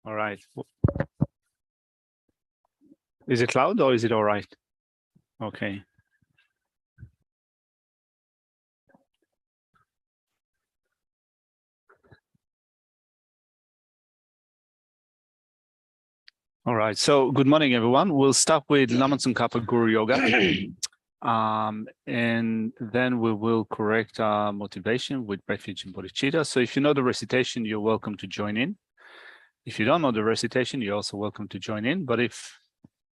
All right. Is it loud or is it all right? Okay. All right. So good morning, everyone. We'll start with Lamrim Kappa Guru Yoga. And then we will correct our motivation with refuge and bodhicitta. So if you know the recitation, you're welcome to join in. If you don't know the recitation, you're also welcome to join in. But if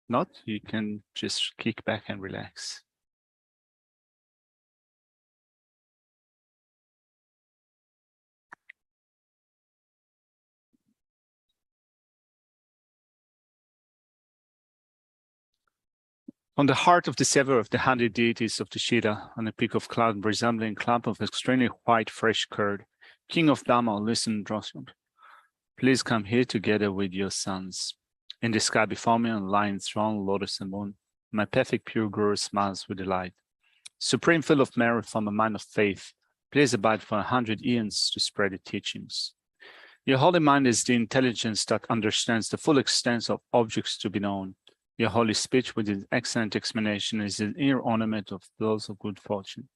not, you can just kick back and relax. On the heart of the sever of the 100 deities of the Shida, on a peak of cloud resembling clump of extremely white fresh curd, King of Dhamma, listen, Drossel. Please come here together with your sons. In the sky before me, on lion throne, lotus and moon, my perfect pure Guru smiles with delight. Supreme fill of merit from a mind of faith, please abide for 100 eons to spread the teachings. Your holy mind is the intelligence that understands the full extent of objects to be known. Your holy speech with its excellent explanation is an inner ornament of those of good fortune.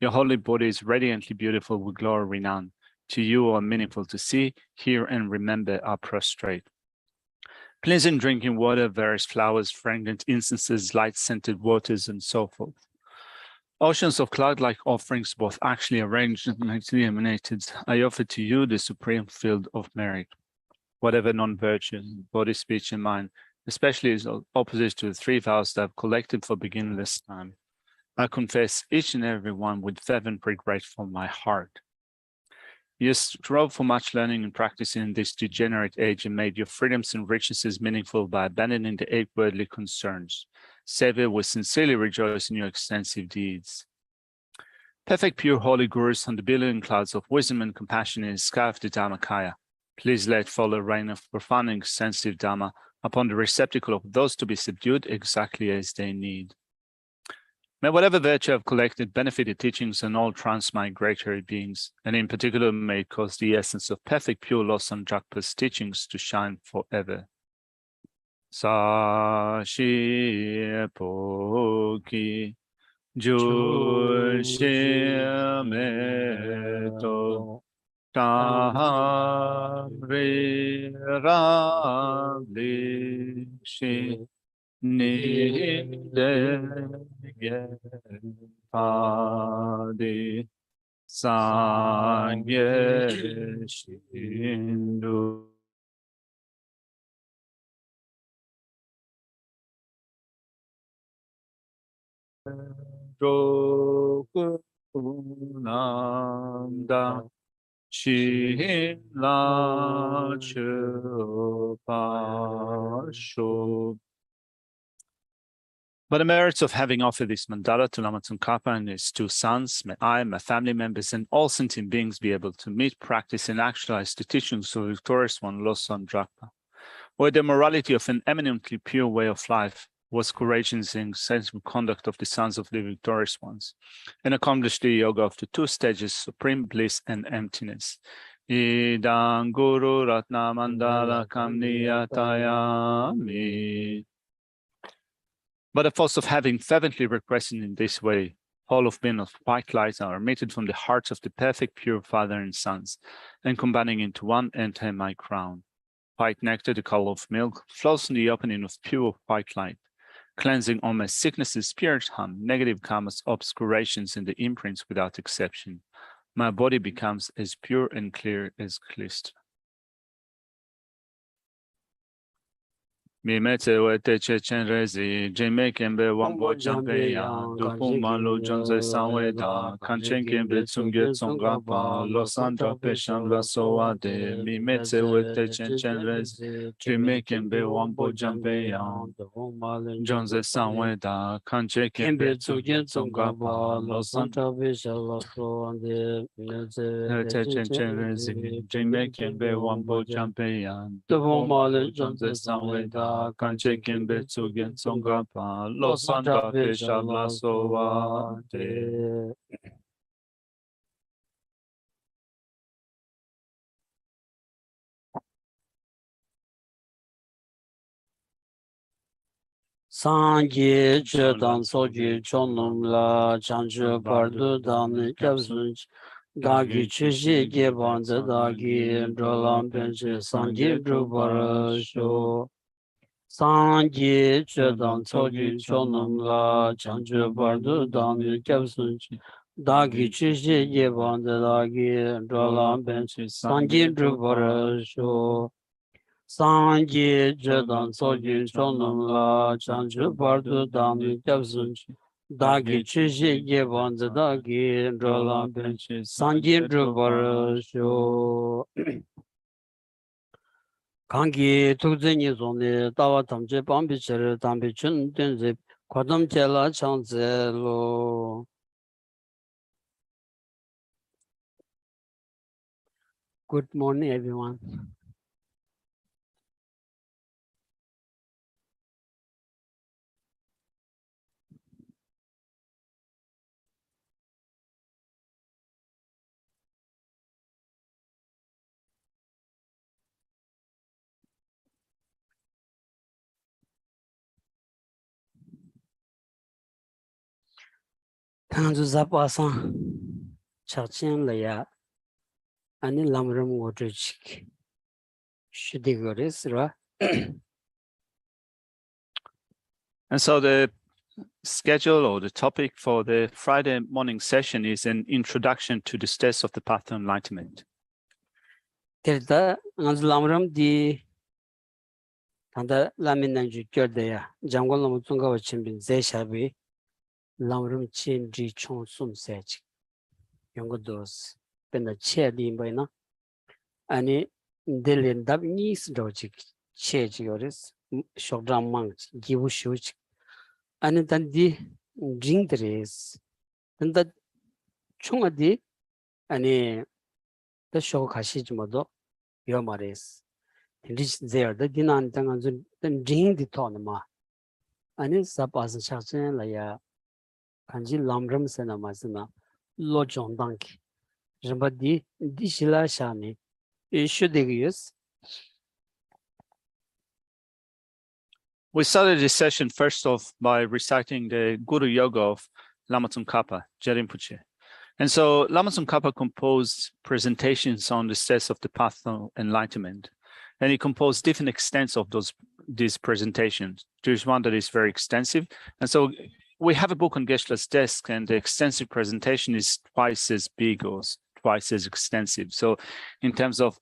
Your holy body is radiantly beautiful with glory renowned. To you are meaningful to see, hear, and remember are prostrate. Pleasant drinking water, various flowers, fragrant incenses, light-scented waters, and so forth. Oceans of cloud-like offerings, both actually arranged and actually emanated, I offer to you the supreme field of merit. Whatever non-virtue, body, speech, and mind, especially is opposite to the 3 vows that I've collected for beginningless time. I confess each and every one with fervent regret from my heart. You strove for much learning and practicing in this degenerate age and made your freedoms and richnesses meaningful by abandoning the 8 worldly concerns. Savior, we sincerely rejoice in your extensive deeds. Perfect, pure, holy Gurus on the billowing clouds of wisdom and compassion in the sky of the Dhammakaya, please let fall a rain of profound and extensive Dhamma upon the receptacle of those to be subdued exactly as they need. May whatever virtue I've collected benefit the teachings and all transmigratory beings, and in particular may it cause the essence of perfect pure Losam Drakpa's teachings to shine forever. Sa-shi po-ki ju-shi-me-to ta-ri-ra-li-shi Ni-de-ge-pa-di Sa-ge-shin-du Roku-nanda Shin-la-chu-pa-shu. By the merits of having offered this mandala to Lama Tsongkhapa and his 2 sons, may I, my family members, and all sentient beings be able to meet, practice, and actualize the teachings of the victorious one, Losam Drakpa, where the morality of an eminently pure way of life was courageous and sensible conduct of the sons of the victorious ones, and accomplished the yoga of the 2 stages, supreme bliss and emptiness. Idang Guru Ratna Mandala Kamniyatayami. By the force of having fervently requested in this way, all of being of white light are emitted from the hearts of the perfect pure Father and Sons, and combining into one enter my crown. White nectar, the color of milk, flows from the opening of pure white light, cleansing all my sicknesses, spirit harm, negative karmas, obscurations, and the imprints without exception. My body becomes as pure and clear as crystal. Mimete wete chechen rezi, jime kembe wambo jampe ya, dupu malu jonze sanwe da, kanchen kembe tsunge tsonga pa, lo sandra peshan la soa de, mimete wete chechen rezi, jime kembe wambo jampe ya, jonze sanwe da, kanchen kembe tsunge tsonga pa, lo sandra peshan la soa de, mimete chechen rezi, jime kembe wambo jampe ya, dupu malu jonze sanwe da, Kanche Kimbe Tsugen Tsonga Pa Lo Santa Pesha La Soa De. Sangi Chedan Soji Chonum La Chanchu Pardu Dami Kyabsun Dagi Chushi Geban Dagi Drolam Penchi Sangi Drupara Sho Sangi Chedan Soji Chonum La Chanchu Pardu Dami Kyabsun Dagi Chushi Geban Dagi Drolam Penchi Sangi Drupara Sho Sangi Chedan Soji Chonum La Chanchu Pardu Dami Kyabsun Dagi Chushi Geban Dagi Drolam Penchi Sangi Drupara Sho Kangi Tukzeni Zoni Dawa Tamche Bambi Chere Dambi Chun Tenzi Kwadam Chela Changze Lo Good morning, everyone. Tanzu Zapasan Chachin Laya Ani Lamrim Wodrichik Shidigoris Ra. And so the schedule or the topic for the Friday morning session is an introduction to the steps of the path to enlightenment. Terda Lamrim di Tanda Laminanju Kyodeya Jangon Lamutunga Chimbin Zeshabi Lamrim Chin Ji Chong Sum Sech Yongodos Bena Che Limbaina Ani Delin Dab Nis Dojik Che Joris Shogram Mangs Gibu Shuch Ani Dandi Jingdres and that Chungadi Ani the show Kashijmodo Yomares. Reach there, the Dinan Tangan then Jing the Tonema. Ani Sapas and Shachen Laya Kanji Lamrim Senamazana Lojon Danki. Jambadi Dishila Shani. Should they use? We started this session first off by reciting the Guru Yoga of Lama Tsongkhapa, Jerimpuche. And so Lama Tsongkhapa composed presentations on the steps of the path of enlightenment. And he composed different extents of these presentations. There's one that is very extensive. And so we have a book on Geshe's desk, and the extensive presentation is twice as big or twice as extensive. So in terms of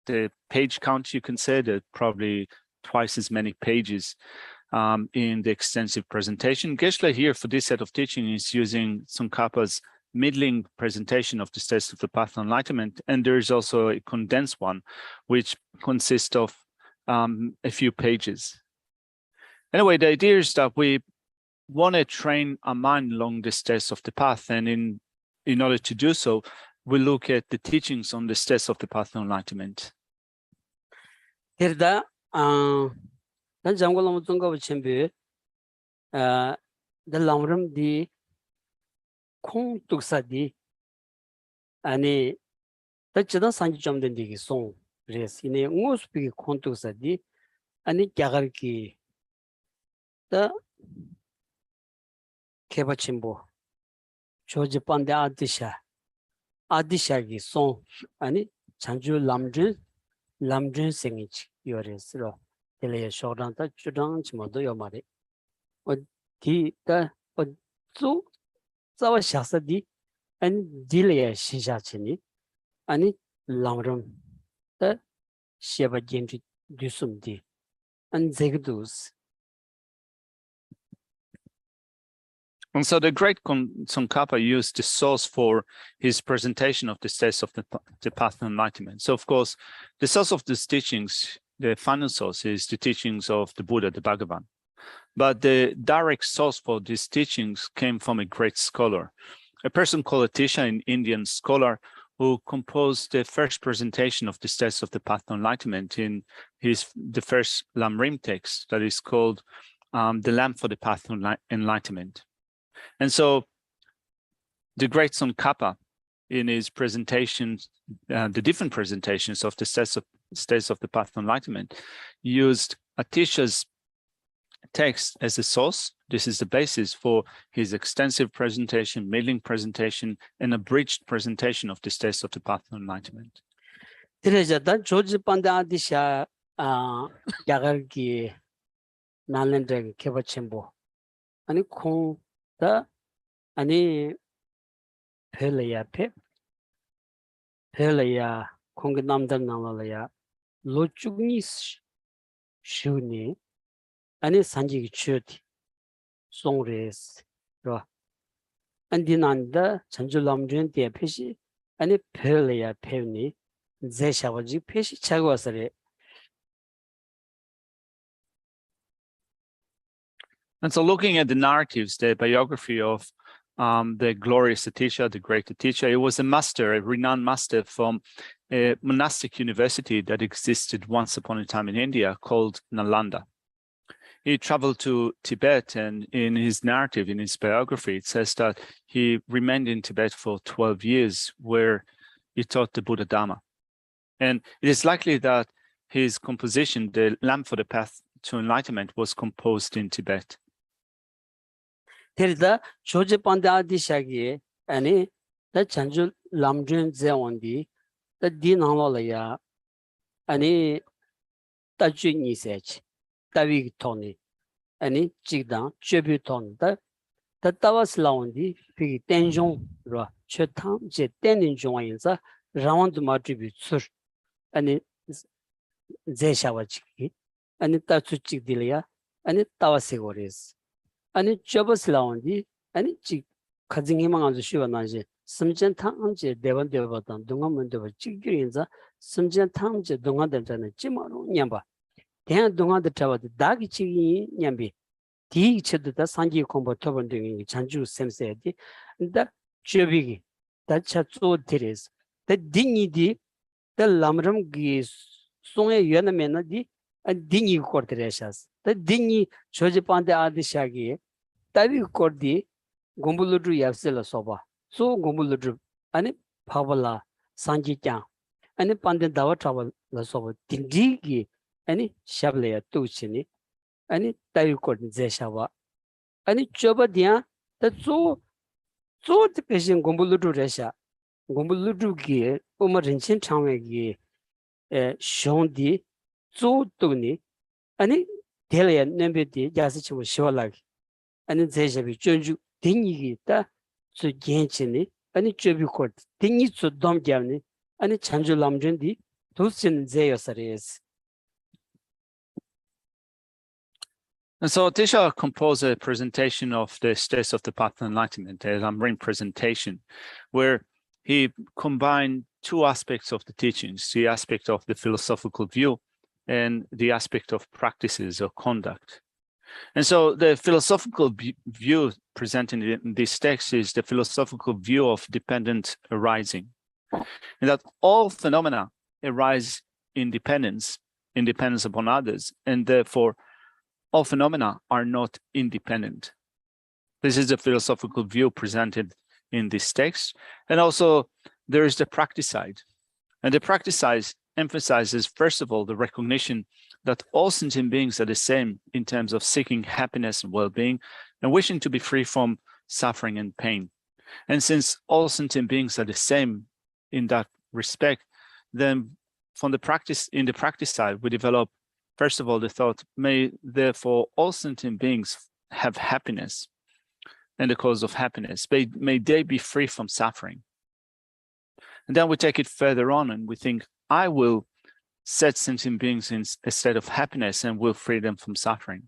the page count, you can say that probably twice as many pages in the extensive presentation. Geshe here for this set of teaching is using Tsongkhapa's middling presentation of the steps of the path to enlightenment, and there is also a condensed one, which consists of a few pages. Anyway, the idea is that we want to train our mind along the steps of the path, and in order to do so, we look at the teachings on the steps of the path to enlightenment. Here the Jangolam Tunga Chimbi the Lamrim di Kong Tuksadi Ani the Chida Sanji Jamden Digi song res in a Mospiki Kong Tuksadi Ani Gagarki the Kebachimbo Chojapanda Adishagi song Ani Chanju Lamdrin Singich Yoris Ro Delia Shoranta Chudan Chimodo Yomari or the Zu Zawa Shasadi and Delia Shishachini Ani Lamrum the Sheba Gentry Dusumdi and Zegdus. And so the great Tsongkhapa used the source for his presentation of the steps of the path to enlightenment. So of course, the source of these teachings, the final source is the teachings of the Buddha, the Bhagavan. But the direct source for these teachings came from a great scholar, a person called Atisha, an Indian scholar who composed the first presentation of the steps of the path to enlightenment in the first Lamrim text that is called The Lamp for the Path to Enlightenment. And so the great Tsongkhapa, in his presentations, the different presentations of the steps of the path to enlightenment, used Atisha's text as a source. This is the basis for his extensive presentation, middling presentation, and abridged presentation of the states of the path of enlightenment. 그래서 조지 반다디샤 야갈기 날렌데 개버침보 아니 콩다 아니 펠레야 펠레야 콩게 남들 나라야 로쭉니 슈니 아니 산지기 추티 송레스 로 안디난다 전줄람준 대표시 아니 펠레야 펠니 제샤와지 표시 차고서래. And so looking at the narratives, the biography of the glorious Atisha, the great Atisha, he was a master, a renowned master from a monastic university that existed once upon a time in India called Nalanda. He traveled to Tibet, and in his narrative, in his biography, it says that he remained in Tibet for 12 years, where he taught the Buddha Dharma. And it is likely that his composition, the Lamp for the Path to Enlightenment, was composed in Tibet. 데리다 조지 반다디샤기 아니 다 전주 람준 제원디 다 디나로야 아니 따주니세치 따위토니 아니 지당 쮸비톤다 다 따와슬라온디 피기 텐종로 최탕 제 텐인 중앙에서 라운드 마트리뷰츠 아니 제샤와치기 아니 따츠치딜이야 아니 따와세고레스 아니 저버슬라온디 아니 지 가징히망아주 쉬어나지 심전탕제 대원대보다 동안문대보 찍기인자 심전탕제 동안대자는 찌마로 냠바 대한 동안대 잡아도 다기 치기 냠비 디 쳐도다 산지 공부 토번등이 잔주 셈세디 근데 저비기 다차 쪼드레스 더 딩이디 더 람름 기 송에 연면디 딩이 코르드레샤스 더 딩이 조지반데 아디샤기 따비 코르디 곰불루드 야셀라 소바 소 곰불루드 아니 파발라 산지짱 아니 반데 다와 트라블 소바 딩디기 아니 샤블레야 투치니 아니 따비 코르디 제샤와 아니 쪼바디야 더조 페신 곰불루드 레샤 곰불루드기 오마린친 창외기 쇼디 조도니 아니 델레야 nembe디 야스치고 시월라기 아니 제제비 전주 딩이기다 수겐치니 아니 쮸비코트 딩이 수돔갸니 아니 찬줄람준디 도신 제여서레스. And so Atisha composed a presentation of the states of the path of enlightenment, a Lamrim presentation, where he combined two aspects of the teachings, the aspect of the philosophical view and the aspect of practices or conduct. And so the philosophical view presented in this text is the philosophical view of dependent arising, and that all phenomena arise in dependence upon others, and therefore all phenomena are not independent. This is the philosophical view presented in this text. And also there is the practice side. And the practice side emphasizes, first of all, the recognition that all sentient beings are the same in terms of seeking happiness and well-being and wishing to be free from suffering and pain. And since all sentient beings are the same in that respect, then in the practice side, we develop, first of all, the thought, may therefore all sentient beings have happiness and the cause of happiness. May they be free from suffering. And then we take it further on and we think, I will set sentient beings in a state of happiness and will free them from suffering.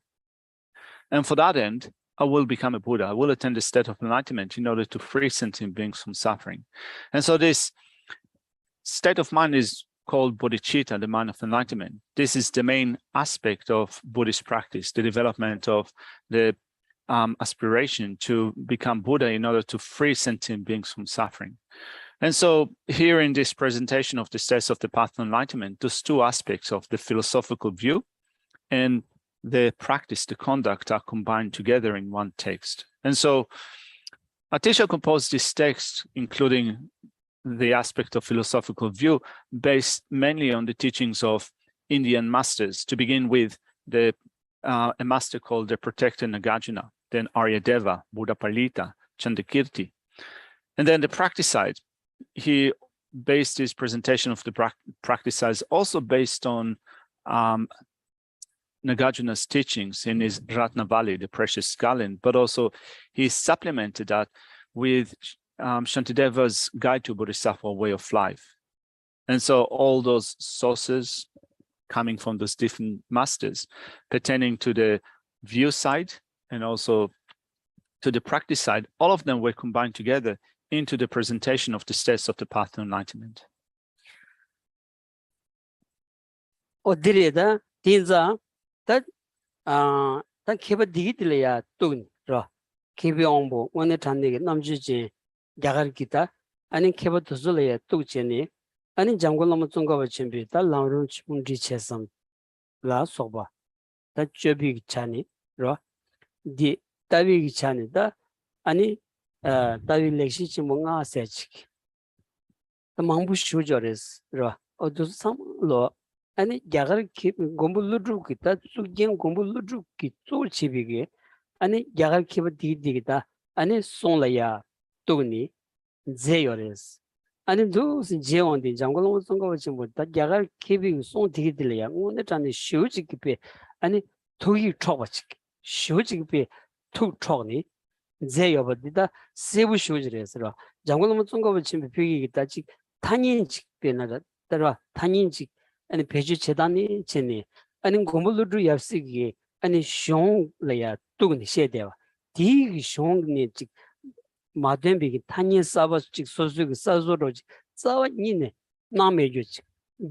And for that end, I will become a Buddha. I will attain the state of enlightenment in order to free sentient beings from suffering. And so this state of mind is called bodhicitta, the mind of enlightenment. This is the main aspect of Buddhist practice, the development of the aspiration to become Buddha in order to free sentient beings from suffering. And so here in this presentation of the states of the path of enlightenment, those two aspects of the philosophical view and the practice, the conduct, are combined together in one text. And so Atisha composed this text, including the aspect of philosophical view, based mainly on the teachings of Indian masters, to begin with the a master called the Protector Nagarjuna, then Aryadeva, Buddhapalita, Chandakirti. And then the practice side, he based his presentation of the practice side also based on Nagarjuna's teachings in his Ratnavali, the precious Skalin, but also he supplemented that with Shantideva's Guide to Bodhisattva Way of Life. And so all those sources coming from those different masters pertaining to the view side and also to the practice side, all of them were combined together into the presentation of the steps of the path to enlightenment. 어디래다 딘자 다 케바 디기들이야 또라 케비옹보 원에 단내게 남주지 야가르기다 아니 케바 도슬이야 또제니 아니 장골놈 종가바 준비 다 람룸 치문지 체섬 라 소바 다 쮸비 차니 디 따비 차니다 아니 따비 렉시치 뭔가 세치기 망부 슈저레스 어두 삼로 아니 야가르 곰불루르기 다 수겐 곰불루르기 쪼치비게 아니 야가르 키바 디디기다 아니 송라야 또니 제요레스 아니 두스 제온디 장골로 송거 지못다 야가르 키비 송 디기들이야 오늘 전에 쇼지기베 아니 토기 초바치 쇼지기베 투 초니 제요버디다 세부 쇼지레스라 장골로 송거 지금 비기기다 지 탄인직 베나다 따라 탄인직 아니 배주 재단이 제니 아니 고물루루 yap시기 아니 숑래야 뚜그니 셰데와 디 숑니 직 마덴비기 탄니 사바스 직 소수기 사조로지 자와니네 나메주지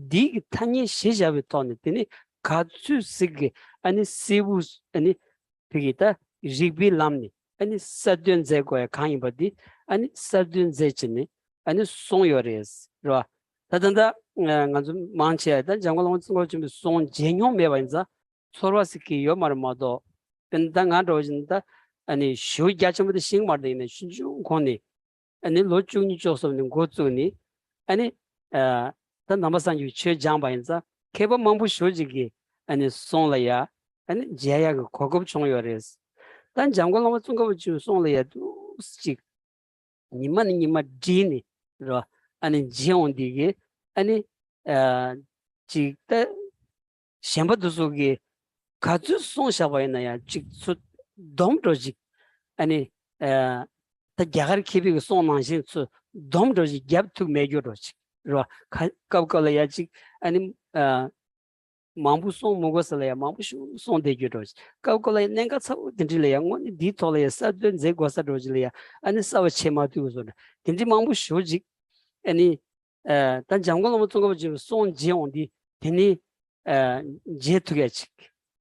디 탄니 셰자베 토니티니 가츠시기 아니 세부 아니 비기다 지비 람니 아니 사든 제고야 강이버디 아니 사든 제치니 아니 송요레스 라 다든다 좀 많지야다 장관원 쓴거 좀 송 제용 매반자 서로스키 요마르마도 근당아 로진다 아니 쇼자점부터 싱마도 있는 신중코니 아니 로중이 조선는 고중이 아니 다 남아산 유체 장반자 개범 망부 쇼지기 아니 송라야 아니 제야가 고급 총요레스 단 장관원 쓴거 좀 송라야도 식 니만 디니 로 아니 지온디게 아니 직다 셴바도속이 가주 송샤바이나야 직수 domdoji 아니 다 야가르 키비고 송만신 수 domdoji 갭투 메교로지 로 갑깔야지 아니 망부송 먹었을래야 망부송 송대교로지 갑깔야 내가 사고 딘질래야 원이 디톨래야 사든 제고사로지래야 아니 사와 체마두고서 딘지 망부 쇼지 아니 단 장관놈 통거 지금 송지온디 되니 제투게치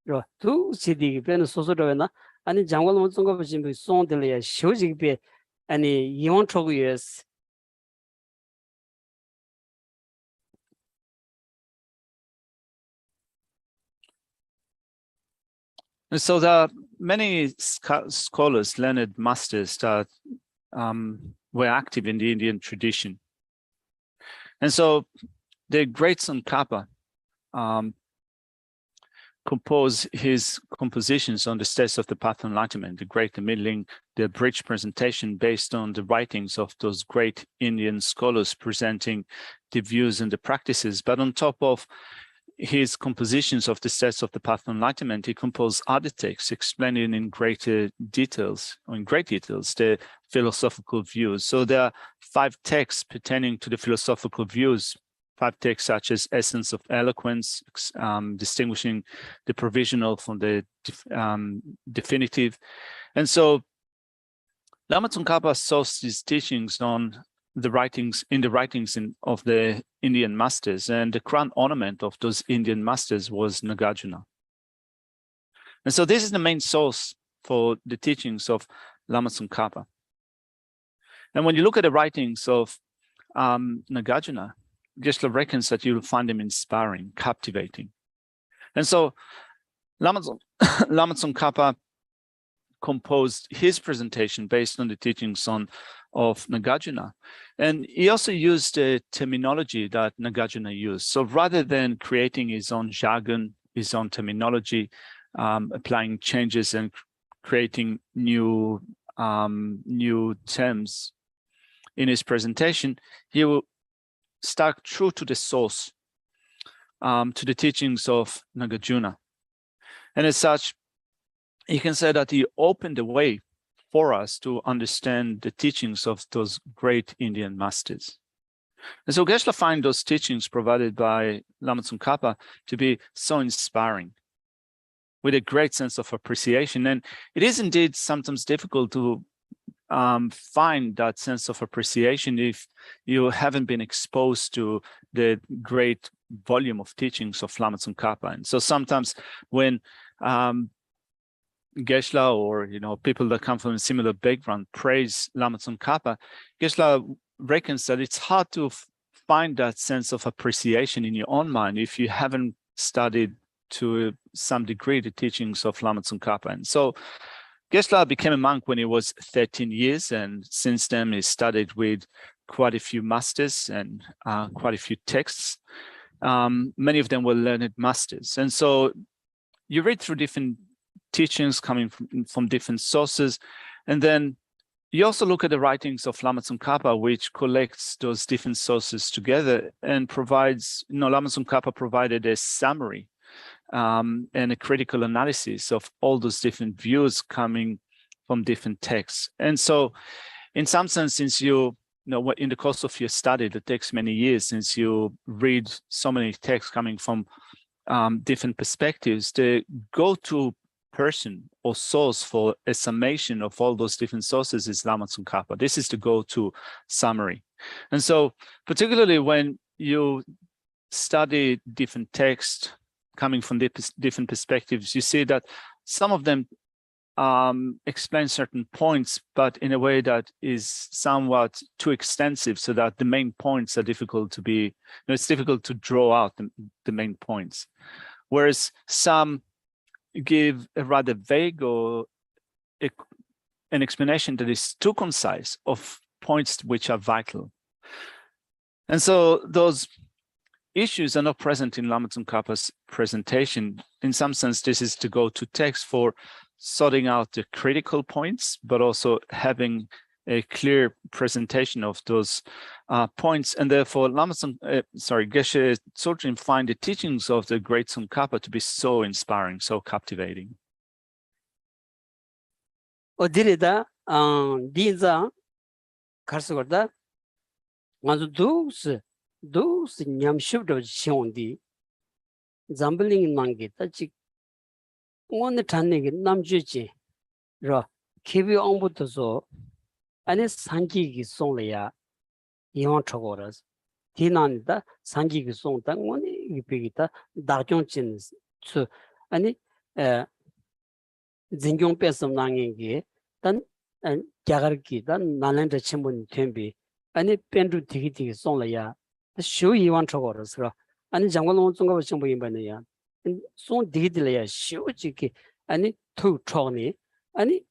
로 두시디 베는 소소로나 아니 장관놈 통거 지금 송들이야 쇼지게 아니 이원 초구예스 And so there are many scholars, learned masters that were active in the Indian tradition. And so the great Tsongkhapa composed his compositions on the steps of the path of enlightenment, the great, the middling, the abridged presentation based on the writings of those great Indian scholars presenting the views and the practices. But on top of his compositions of the steps of the path of enlightenment, he composed other texts explaining in great details, the philosophical views. So there are 5 texts pertaining to the philosophical views, 5 texts such as Essence of Eloquence, distinguishing the provisional from the definitive. And so Lama Tsongkhapa sourced his teachings on the writings of the Indian masters, and the crown ornament of those Indian masters was Nagarjuna. And so this is the main source for the teachings of Lama Tsongkhapa. And when you look at the writings of Nagarjuna, Geshe reckons that you'll find them inspiring, captivating. And so Lama Tsongkhapa composed his presentation based on the teachings of Nagarjuna. And he also used the terminology that Nagarjuna used. So rather than creating his own jargon, his own terminology, applying changes and creating new terms in his presentation, he will stuck true to the source, to the teachings of Nagarjuna. And as such, you can say that he opened the way for us to understand the teachings of those great Indian masters. And so Geshe finds those teachings provided by Lama Tsongkhapa to be so inspiring, with a great sense of appreciation. And it is indeed sometimes difficult to find that sense of appreciation if you haven't been exposed to the great volume of teachings of Lama Tsongkhapa. And so sometimes when Geshe or people that come from a similar background praise Lama Tsongkhapa, Geshe reckons that it's hard to find that sense of appreciation in your own mind if you haven't studied to some degree the teachings of Lama Tsongkhapa. And so Geshe became a monk when he was 13 years, and since then he studied with quite a few masters and quite a few texts. Many of them were learned masters. And so you read through different teachings coming from different sources, and then you also look at the writings of Lama Tsongkhapa, which collects those different sources together and provides, Lama Tsongkhapa provided a summary and a critical analysis of all those different views coming from different texts. And so in some sense, since in the course of your study that takes many years, since you read so many texts coming from different perspectives, the go-to person or source for a summation of all those different sources is Lama Tsongkhapa. This is the go-to summary. And so particularly when you study different texts coming from different perspectives, you see that some of them explain certain points, but in a way that is somewhat too extensive, so that the main points are difficult to be, it's difficult to draw out the main points. Whereas some give a rather vague or an explanation that is too concise of points which are vital. And so those issues are not present in Lama Tsongkhapa's presentation. In some sense, this is to go to text for sorting out the critical points, but also having a clear presentation of those points. And therefore, Geshe Tsultrim find the teachings of the great Tsongkhapa to be so inspiring, so captivating. 어디에다 디자 가서거다 먼저 두스 냠십도 시온디 잠블링 만게 따지 오늘 단내게 남주지 러 케비 옹부터서 아니 상기기 송래야 이왕 쳐거라서 디난다 상기기 송당 오늘 이비기다 다종진 수 아니 진경 뺏음낭에게 단 자가르기 단 나란다 친분 템비 아니 펜두 디기디 송래야 쇼 이왕 쳐거라서 아니 장관론 중가 정보 인반이야 송 디기들이야 쇼지기 아니 투 쳐니 아니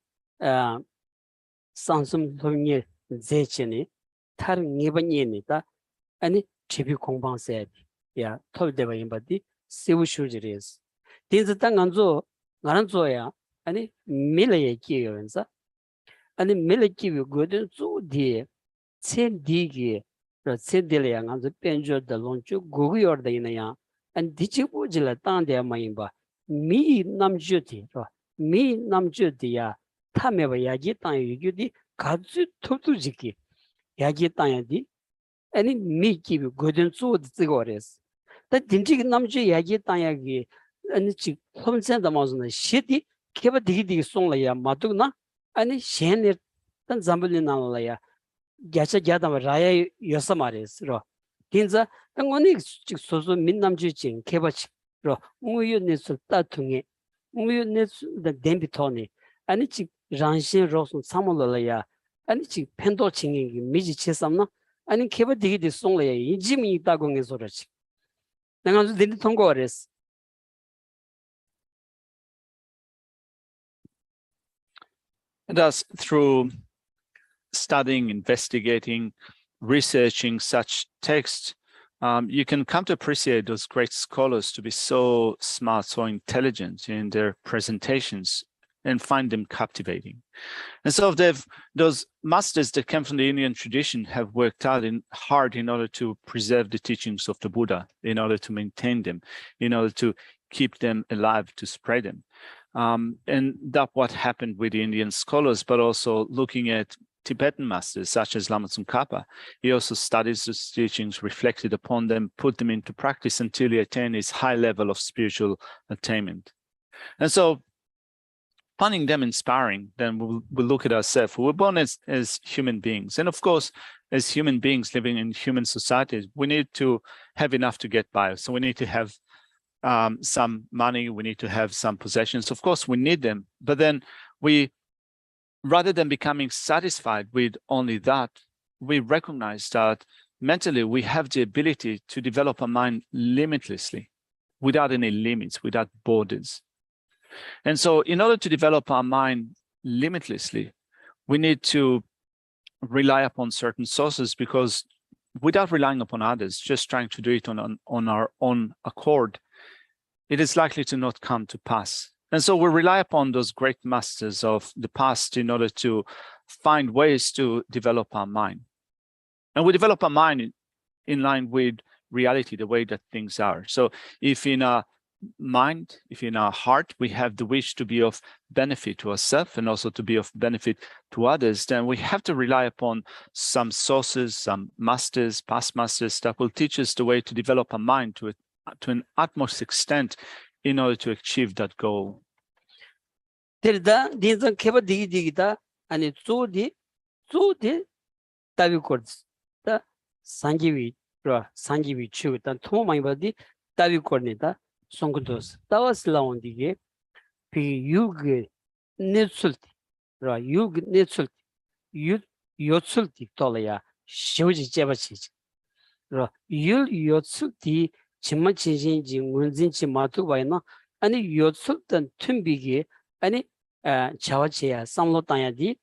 상승 동의 제체니 다른 예반이니다 아니 TV 공방세 야 털대바 인바디 세우슈지리스 딘즈 땅안조 나란조야 아니 밀레에 기여연사 아니 밀레 기여 거든 조디 첸디기 ছে딜이야 안조 벤저더 론주 고고여다이나야 안 디치고질라 땅데 마임바 미 남주디 미 남주디야 타메바 야기 땅 유규디 가즈 토투지기 야기 땅야디 아니 미기비 고든 쪼드 찌고레스 다 딘지 남주 야기 땅야기 아니 지 홈센다 마즈나 시디 케바 디기디 송라야 마두나 아니 셴네 단 잠블리 나라야 야차 야다마 라야 요사마레스로 딘자 당원이 소소 민남주진 케바치 로 우유네스 따퉁에 우유네스 더 덴비토니 아니 지 란신 로스 사몰라야 아니 지 펜도 칭이 미지 치삼나 아니 케바 디기디 송라야 이지미 있다고는 소리지 내가 딘 통과레스 And thus, through studying, investigating, researching such texts, you can come to appreciate those great scholars to be so smart, so intelligent in their presentations, and find them captivating. And so those masters that came from the Indian tradition have worked hard in order to preserve the teachings of the Buddha, in order to maintain them, in order to keep them alive, to spread them. And that's what happened with the Indian scholars, but also looking at Tibetan masters such as Lama Tsongkhapa. He also studies those teachings, reflected upon them, put them into practice until he attained his high level of spiritual attainment. And so finding them inspiring, then we'll look at ourselves. We're born as human beings. And of course, as human beings living in human societies, we need to have enough to get by. So we need to have some money, we need to have some possessions. Of course, we need them. But then rather than becoming satisfied with only that, we recognize that mentally we have the ability to develop a mind limitlessly, without any limits, without borders. And so in order to develop our mind limitlessly, we need to rely upon certain sources, because without relying upon others, just trying to do it on our own accord, it is likely to not come to pass. And so we rely upon those great masters of the past in order to find ways to develop our mind. And we develop our mind in line with reality, the way that things are. So if in our mind, if in our heart, we have the wish to be of benefit to ourselves and also to be of benefit to others, then we have to rely upon some sources, some masters, past masters that will teach us the way to develop a mind to an utmost extent in order to achieve that goal. Terda dinzan keba digida ani zudi tabi kords da sanjivi chu dan tomo maibadi tabi kornida songudos tawas laondige pi yug netsulti ra yug netsulti yotsulti tolaya shoji jebachi ra yul yotsulti chimma chinjin jing munjin chi matu baina ani yotsultan tumbigi ani chawacheya samlo tanyadi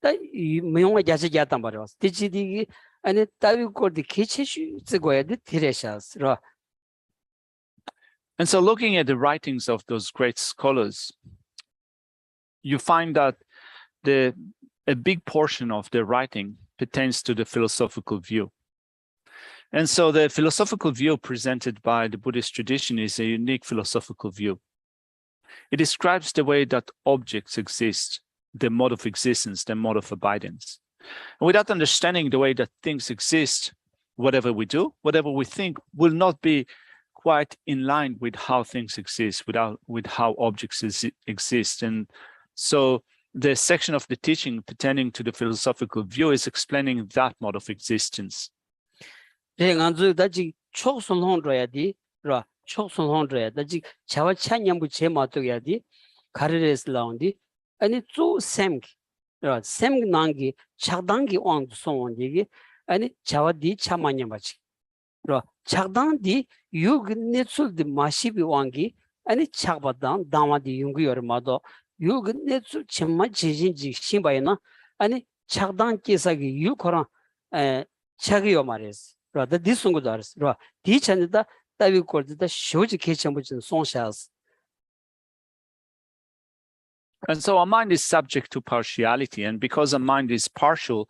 da meyonga jaja tambaros tichidi ani tabi kordi kecheshu zigoyadi tireshas ra. And so looking at the writings of those great scholars, you find that a big portion of their writing pertains to the philosophical view. And so the philosophical view presented by the Buddhist tradition is a unique philosophical view. It describes the way that objects exist, their mode of existence, their mode of abidance. And without understanding the way that things exist, whatever we do, whatever we think, will not be quite in line with how things exist, with how objects exist. And so the section of the teaching pertaining to the philosophical view is explaining that mode of existence. 작당디 육넷술디 마시비 왕기 아니 착바당 다마디 용기 여마도 육넷술 정말 지진지 신바이나 아니 작당 계사기 육거랑 차기요 말이스 라다 디송고도 알았어 라 디찬다 다비 콜다 쇼지 개첨부진 송샤스. And so our mind is subject to partiality, and because our mind is partial,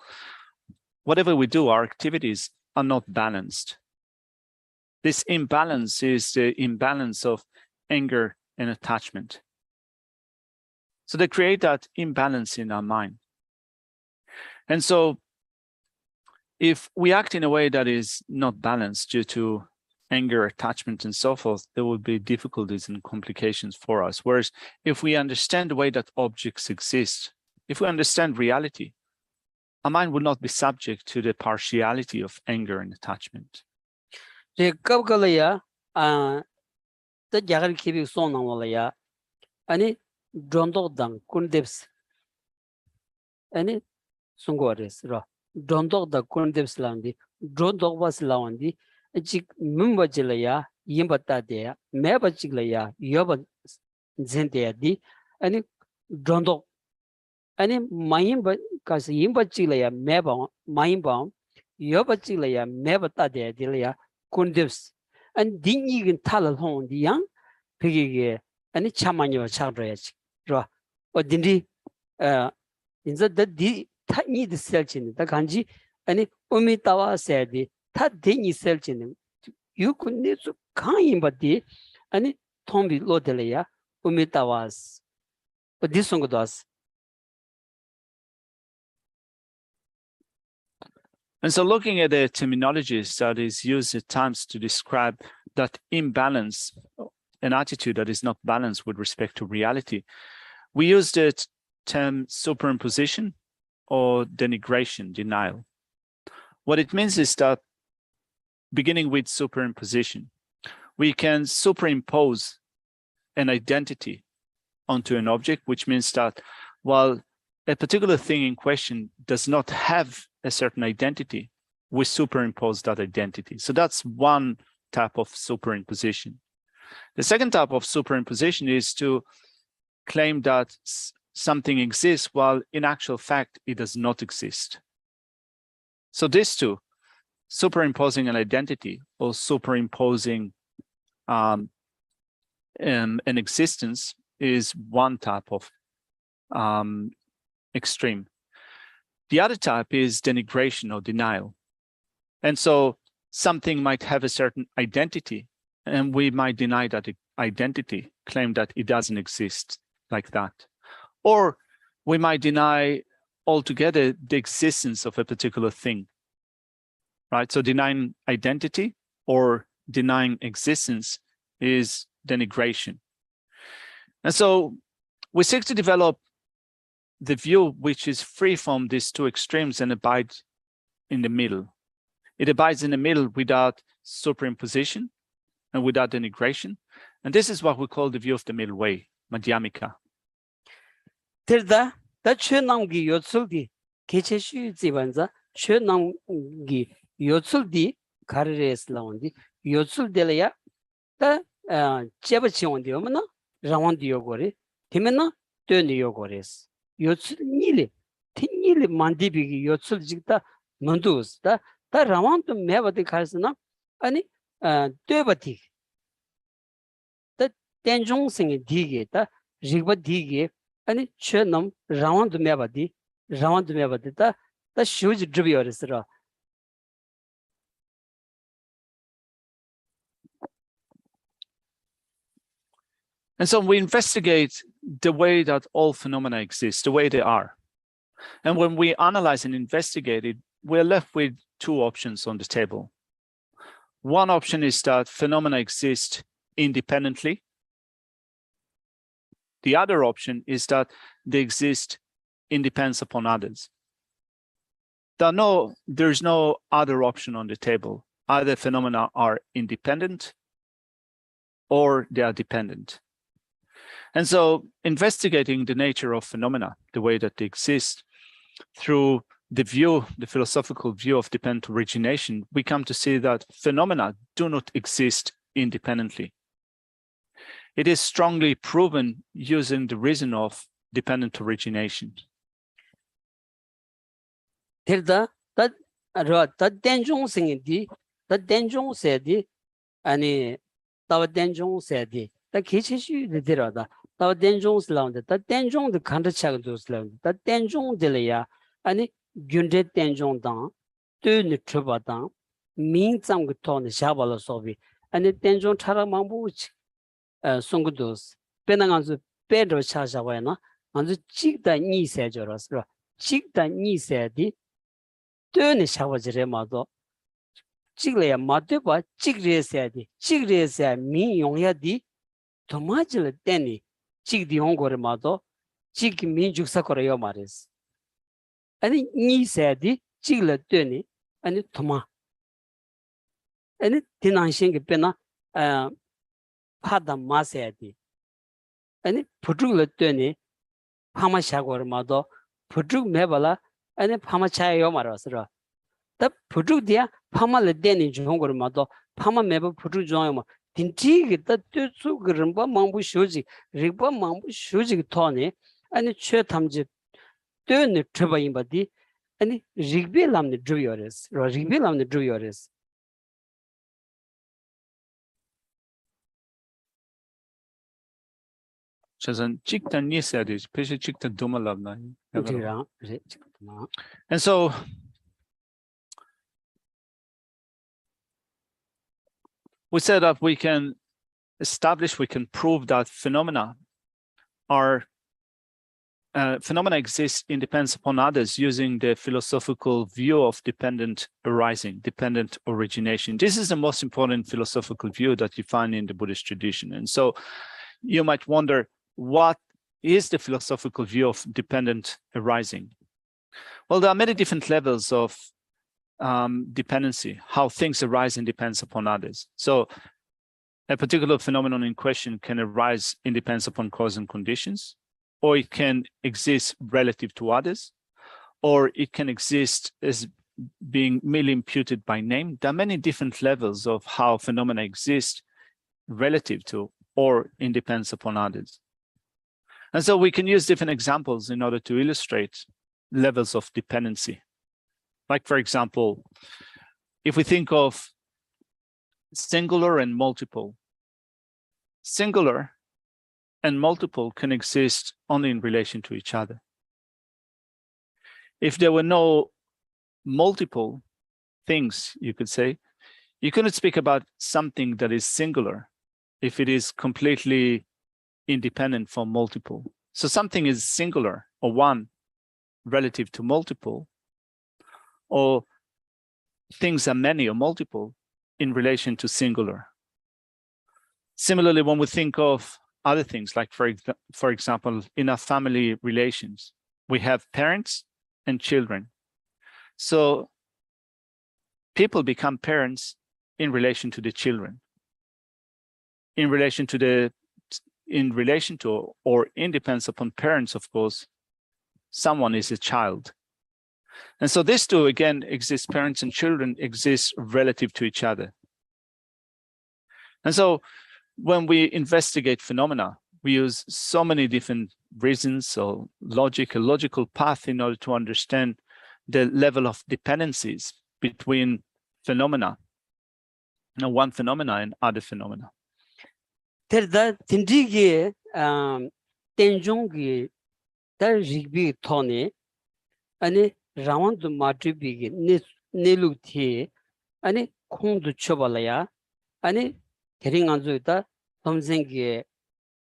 whatever we do, our activities are not balanced. This imbalance is the imbalance of anger and attachment. So they create that imbalance in our mind. And so if we act in a way that is not balanced due to anger, attachment, and so forth, there will be difficulties and complications for us. Whereas if we understand the way that objects exist, if we understand reality, our mind will not be subject to the partiality of anger and attachment. 갑갈이야 더 야갈 기비 손나올이야 아니 존도당 꾼뎁스 아니 송고레스라 존도다 꾼뎁스란디 존도바스라온디 지 문바질이야 임바타데야 매바질이야 여바 젠데야디 아니 존도 아니 마임바 가서 임바질이야 매바 마임바 여버지래야 매버다대들이야 군데스 안 딩이긴 탈을 홍디양 그게 아니 참만요 차로야지 그러 어딘디 인자 디 타니드 셀치는 다 간지 아니 오미타와 세디 타 딩이 셀치는 유군네스 강인바디 아니 통비 로델이야 오미타와스 어디송고도스. And so looking at the terminologies that is used at times to describe that imbalance, an attitude that is not balanced with respect to reality, we use the term superimposition or denigration, denial. What it means is that beginning with superimposition, we can superimpose an identity onto an object, which means that while a particular thing in question does not have a certain identity, we superimpose that identity. So that's one type of superimposition. The second type of superimposition is to claim that something exists while in actual fact it does not exist. So these two, superimposing an identity or superimposing an existence, is one type of extreme. The other type is denigration or denial. And so something might have a certain identity and we might deny that identity, claim that it doesn't exist like that. Or we might deny altogether the existence of a particular thing, right? So denying identity or denying existence is denigration. And so we seek to develop the view which is free from these two extremes and abides in the middle. It abides in the middle without superimposition and without denigration. And this is what we call the view of the middle way, Madhyamika. 들다 다 최남기 요술디 개체슈 지반자 최남기 요술디 가르레스 라운디 요술델야 다 제버치온디 오면나 라운디 요고리 되면나 되니 요고레스 요술 니리 티니리 만디비기 요술 직다 만두스다 다 라운드 매버디 가르스나 아니 되버티 다 텐종생이 디게다 지버 디게 아니 최남 라운드 매버디 다 슈즈 드비어스라. And so we investigate the way that all phenomena exist, the way they are. And when we analyze and investigate it, we're left with two options on the table. One option is that phenomena exist independently. The other option is that they exist in dependence upon others. There's no other option on the table. Either phenomena are independent or they are dependent. And so investigating the nature of phenomena, the way that they exist, through the philosophical view of dependent origination, we come to see that phenomena do not exist independently. It is strongly proven using the reason of dependent origination. 들다 다 텐종생이 다 텐종세디 아니 다 텐종세디 다 개체슈 들어다 다 텐종스라운데 다 텐종의 간다차도스라운데 다 텐종들이야 아니 균데 텐종당 뜨니 트바당 민짱의 톤의 샤발로소비 아니 텐종 차라망부치 송고도스 페나간스 페드로 차샤와나 안주 찍다 니세저라스라 찍다 니세디 뜨니 샤바지레마도 찍래야 마드바 찍레세디 찍레세 민용야디 도마질 때니 찍디 홍고르마도 찍 민죽사거래요 말이스 아니 니세디 찍래 뜨니 아니 도마 아니 디난싱게 페나 파다 마세디 아니 부죽래 뜨니 파마샤고르마도 부죽 매발라 아니 파마차요 말았으라 다 부죽디야 파마를 되니 중국어마도 파마 매버 부죽 좋아요 딘티게 다 뜻수 그런 거 망부 쇼지 리버 망부 쇼지 토네 아니 최탐지 뜨니 트바임바디 아니 rigbe lamne druyores ro rigbe lamne druyores 저는 찍다 니스야 되지. 패시 찍다 도말랍나. 드랑 그래 잠깐만 And so we said that we can prove that phenomena exist in dependence upon others using the philosophical view of dependent arising, dependent origination. This is the most important philosophical view that you find in the Buddhist tradition. And so you might wonder, what is the philosophical view of dependent arising? Well, there are many different levels of dependency, how things arise and depends upon others. So a particular phenomenon in question can arise in dependence upon cause and conditions, or it can exist relative to others, or it can exist as being merely imputed by name. There are many different levels of how phenomena exist relative to or in dependence upon others. And so we can use different examples in order to illustrate levels of dependency. Like, for example, if we think of singular and multiple, singular and multiple can exist only in relation to each other. If there were no multiple things, you could say, you couldn't speak about something that is singular if it is completely independent from multiple. So something is singular or one relative to multiple, or things are many or multiple in relation to singular. Similarly, when we think of other things, like for example, in our family relations, we have parents and children. So people become parents in relation to the children, in relation to or in dependence upon parents, of course, someone is a child. And so these two, again, exist, parents and children exist relative to each other. And so when we investigate phenomena, we use so many different reasons or a logical path in order to understand the level of dependencies between phenomena, one phenomena and other phenomena. terda tindige tenjongi dar rigbi thone ani rawandu matribi nelu thi ani khongdu chobalaya ani teringanzu da tomzengi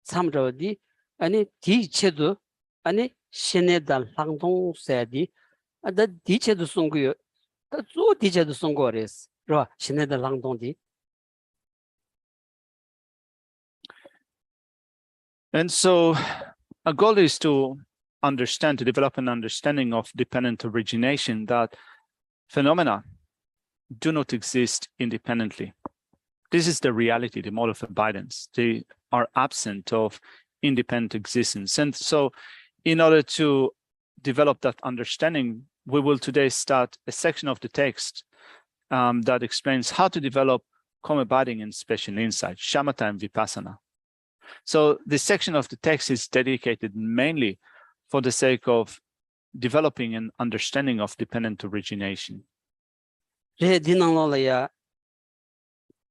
samrodi ani di chedu ani sheneda langdong sedi ada di chedu songyo da zo di chedu songores ro sheneda langdong di. And so our goal is to develop an understanding of dependent origination, that phenomena do not exist independently. This is the reality, the mode of abidance. They are absent of independent existence. And so in order to develop that understanding, we will today start a section of the text that explains how to develop calm abiding and special insight, shamatha and vipassana. So this section of the text is dedicated mainly for the sake of developing an understanding of dependent origination. Dinalaya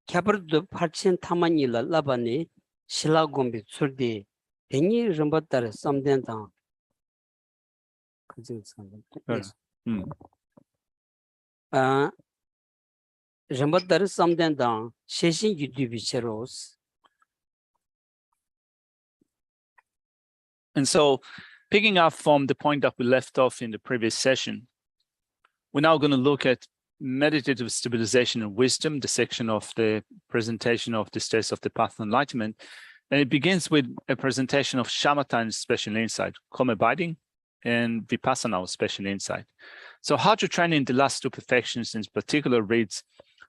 Kabardu Parchin Tamanila Labani Shilagombi Surdi Penny Rambatar Samdenta. Rambatar Samdenta Sheshin Yudivicheros. And so, picking up from the point that we left off in the previous session, we're now going to look at meditative stabilization and wisdom, the section of the presentation of the states of the path of enlightenment. And it begins with a presentation of shamatha and special insight, calm abiding, and vipassana or special insight. So how to train in the last two perfections in particular reads,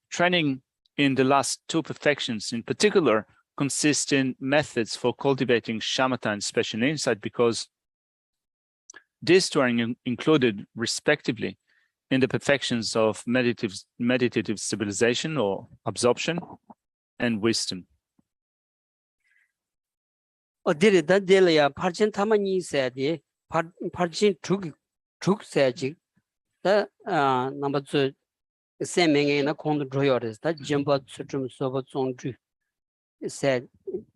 training in the last two perfections in particular consist in methods for cultivating shamatha and special insight, because these two are included respectively in the perfections of meditative stabilization or absorption and wisdom. Dirida Delia Parchin Tamani said, Parchin Truk Sajik, 다 number 2 세명에나 공도 줘요레스 다 점바 수좀 서버 종주 세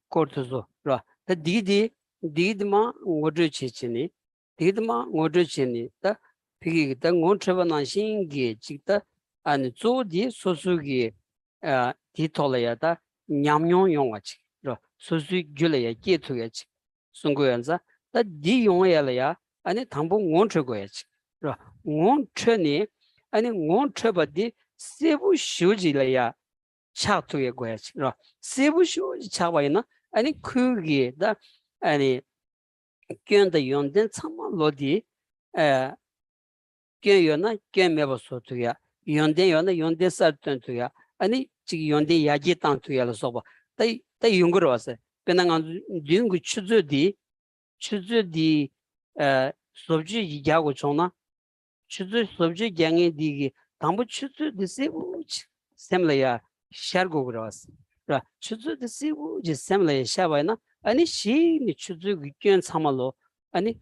코르토소 라 디드마 오드 치치니 디드마 오드 치니 다 비기 다 온트바나 신기 직다 안 조디 소수기 디톨레야다 냠뇽 용와치 라 소수 줄레야 게투야치 송고연자 다 디용야라야 아니 당보 온트고야치 라 온트니 아니 온트바디 세부 쇼지라야 차투에 고야치 라 세부 쇼지 차바이나 아니 그게 다 아니 견다 연된 참말로디 견요나 견매버소투야 연대요나 연대살던투야 아니 지금 연대 야지 땅투야로 써봐 다 용거로 왔어 그냥 딩구 추즈디 소지 이자고 존나 추즈 소지 장에 디기 담부 추즈 디세부 셈라야 샤르고로 왔어 라 추즈 디세부 지 셈라야 샤바이나 아니 시니 추즈 위견 참말로 아니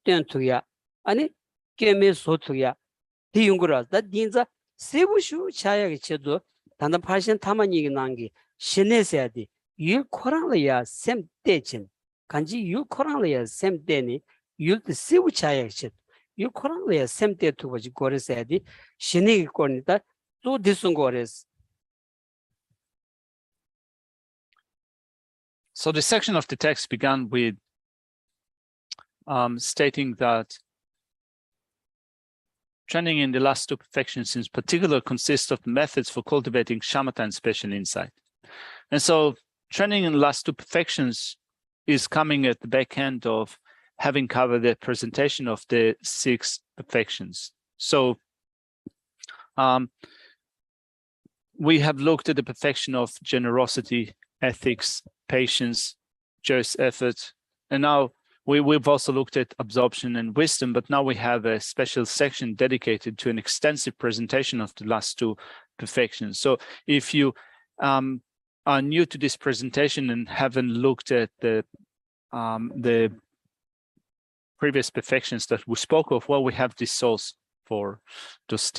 땡투야 아니 게메 소투야 디용거로 다 딘자 세부슈 차야게 쳐도 단단 파신 타만이기 난게 신내세야디 유코랑이야 셈때진 간지 유코랑이야 셈때니 유트 세부 차야게 쳐 유코랑이야 셈때 두고지 고르세야디 신내기 거니다 또 디슨 거레스. So the section of the text began with stating that training in the last two perfections in particular consists of methods for cultivating shamatha and special insight. And so training in the last two perfections is coming at the back end of having covered the presentation of the 6 perfections. So we have looked at the perfection of generosity, ethics, patience, just effort, and now we've also looked at absorption and wisdom, but now we have a special section dedicated to an extensive presentation of the last 2 perfections. So if you are new to this presentation and haven't looked at the previous perfections that we spoke of, well, we have this source for those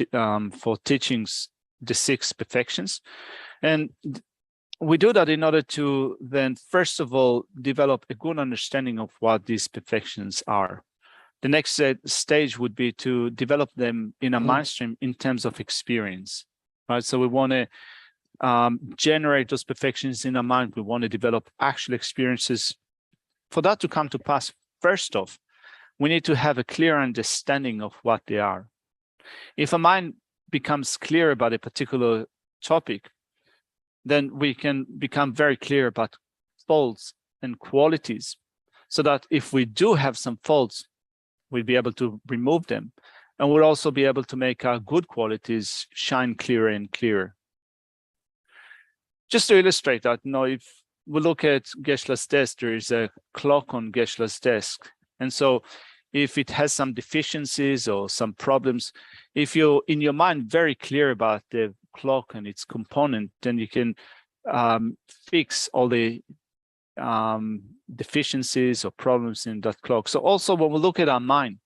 for teachings, the 6 perfections, and we do that in order to then, first of all, develop a good understanding of what these perfections are. The next stage would be to develop them in a mind stream in terms of experience, right? So we want to generate those perfections in our mind. We want to develop actual experiences. For that to come to pass, first off, we need to have a clear understanding of what they are. If a mind becomes clear about a particular topic, then we can become very clear about faults and qualities, so that if we do have some faults, we'll be able to remove them, and we'll also be able to make our good qualities shine clearer and clearer. Just to illustrate that, if we look at Geshe's desk, there is a clock on Geshe's desk, and so if it has some deficiencies or some problems, if you're in your mind very clear about the clock and its component, then you can fix all the deficiencies or problems in that clock. So also when we look at our mind,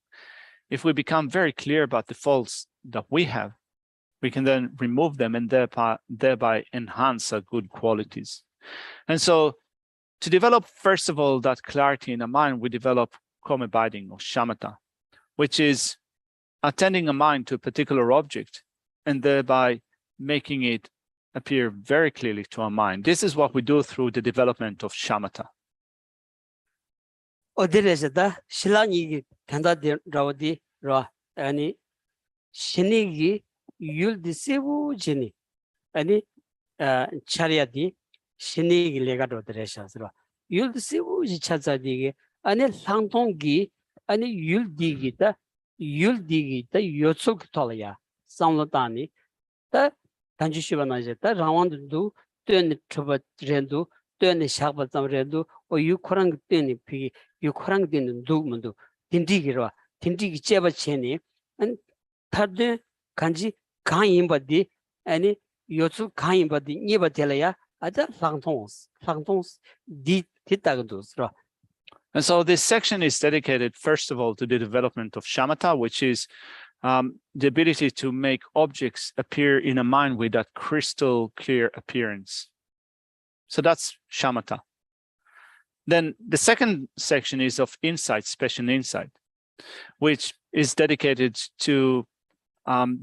if we become very clear about the faults that we have, we can then remove them and thereby enhance our good qualities. And so to develop, first of all, that clarity in our mind, we develop calm abiding or shamatha, which is attending a mind to a particular object and thereby making it appear very clearly to our mind. This is what we do through the development of shamatha. 어디에서다 신랑이 간다라고디 라 아니 신이기 율디세부지니 아니 차리아디 신이기 레가도 드레샤스로 율디세부지 찾아디게 아니 상통기 아니 율디기다 요속 돌아야 상로다니 다 단지시바나제다 라완도 뜨는 트버렌도 뜨는 샤바tamren도 오 유코랑 뜨는 비 유코랑 뜨는 누문도 딘디기로 딘디기 제바체니 안 타데 간지 강인바디 아니 요속 강인바디 니바텔야 아자 상통스 디 디타고도스로. And so this section is dedicated, first of all, to the development of shamatha, which is the ability to make objects appear in a mind with that crystal clear appearance. So that's shamatha. Then the second section is of insight, special insight, which is dedicated to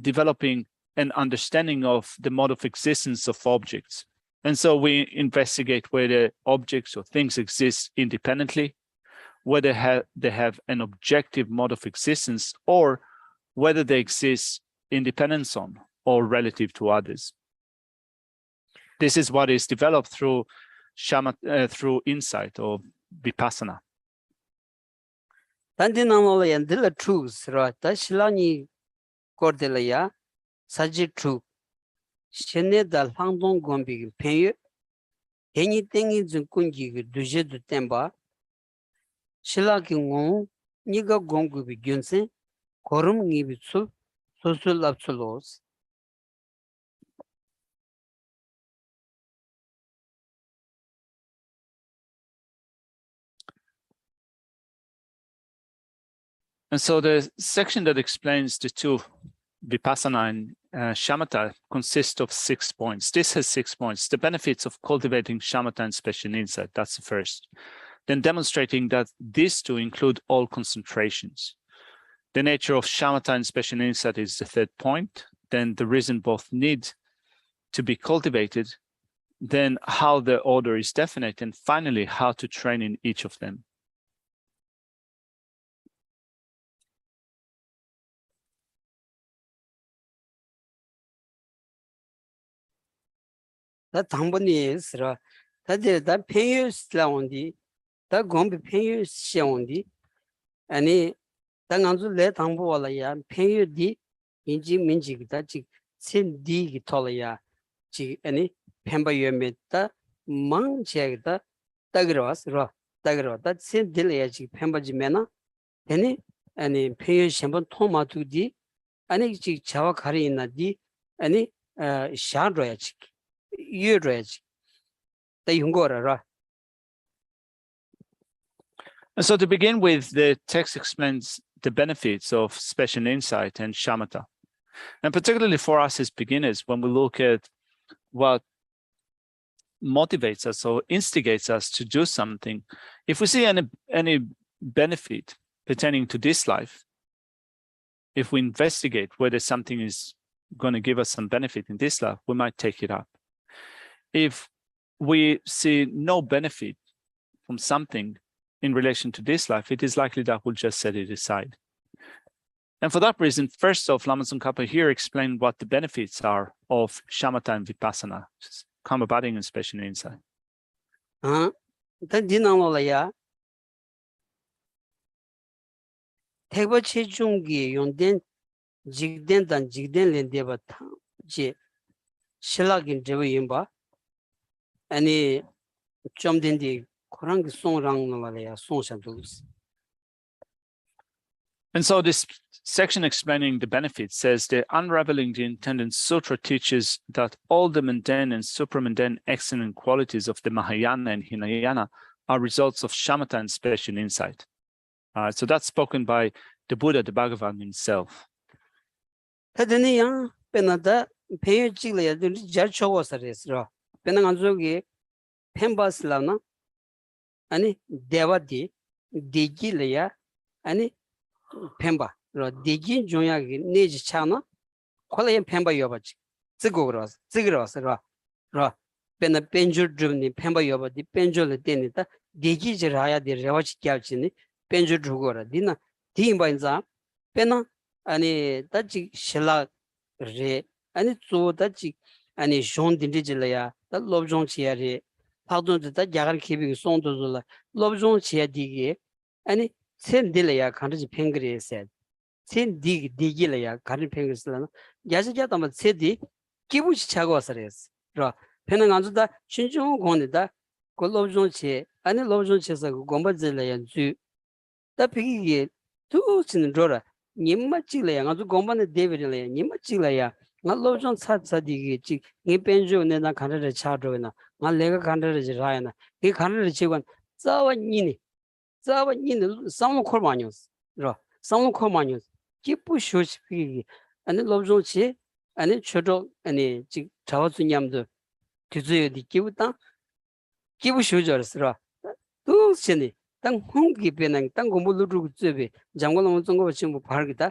developing an understanding of the mode of existence of objects. And so we investigate whether objects or things exist independently, whether they have an objective mode of existence, or whether they exist independent on or relative to others. This is what is developed through through insight or vipassana. 단디나노라 엔들 truth 라 다실라니 거들이야 사지 truth 신내달 황동 건비 팽유 괜히 땡이 좀 군기 그 두제도 땜바 실라기공 니가 공급이 견세 고름 니비출 소술 압출로스 And so the section that explains the two, vipassana and shamatha, consists of 6 points. This has 6 points. The benefits of cultivating shamatha and special insight, that's the first. Then demonstrating that these two include all concentrations. The nature of shamatha and special insight is the third point. Then the reason both need to be cultivated. Then how the order is definite. And finally, how to train in each of them. 다 당번이 있으라 다들 다 팽유스라온디 다 공비 팽유시온디 아니 당한주 내 당보와라야 팽유디 인지 민지기다 지 신디기 톨이야 지 아니 펜바유메다 망제기다 따그러왔으라 따그러다 신딜이야 지 펜바지메나 아니 팽유 신번 토마투디 아니 지 자와 가리 있나디 아니 샤드야지 And so to begin with, the text explains the benefits of special insight and shamatha. And particularly for us as beginners, when we look at what motivates us or instigates us to do something, if we see any benefit pertaining to this life, if we investigate whether something is going to give us some benefit in this life, we might take it up. If we see no benefit from something in relation to this life, it is likely that we'll just set it aside. And for that reason, first off, Lama Tsongkhapa here explained what the benefits are of shamatha and vipassana, karma budding and special insight. 태거체중기 용된 직된단 직된렌데바 제 실락인 제외인바 아니 좀 된디 그런 게 송랑 말이야 송샤도스. And so this section explaining the benefits says that Unraveling the Intended Sutra teaches that all the mundane and supramundane excellent qualities of the Mahayana and Hinayana are results of shamatha and special insight. So that's spoken by the Buddha, the Bhagavan himself. 타드니야 페나다 페이지를 잘 적어서랬어. 페나간족이 펜바슬라나 아니 대와디 디기려야 아니 펜바 로 디기 중요하게 내지 차나 콜레 펜바 여바지. 지고그러서 로 페나 펜줄 드니 펜바 여바디 펜줄을 때니다 디기지라야 디 레와지 껴지니 펜줄 주고라 디나 디인바인자 페나 아니 다지 실라 레 아니 조 다지 아니 존딘디질이야 다 롭종치야리 파도도 다 야갈 키비 송도줄라 롭종치야디게 아니 센딜이야 간지 팽그리세 센디 디기려야 간지 팽그리스라나 야지자도 세디 기부시 차고 왔어레스 로 페는 안주다 신중 공원이다 그 롭종치 아니 롭종치에서 그 공부질이야 주다 비기게 두치는 줘라 님마 찍래야 아주 공부는 데비려야 님마 찍래야 나 로종 차차디게 찍 이벤조 내가 간다를 차도나 나 내가 간다를 지라야나 이 간다를 지원 싸워니니 싸워니는 싸움콜마니스 로 싸움콜마니스 기부 쇼스피 아니 럽종치 아니 초조 아니 지 자와주냠도 뒤즈여디 기부다 기부 쇼저스라 또 신이 땅 홍기 변한 땅 공부를 주비 장관은 정거 친구 발기다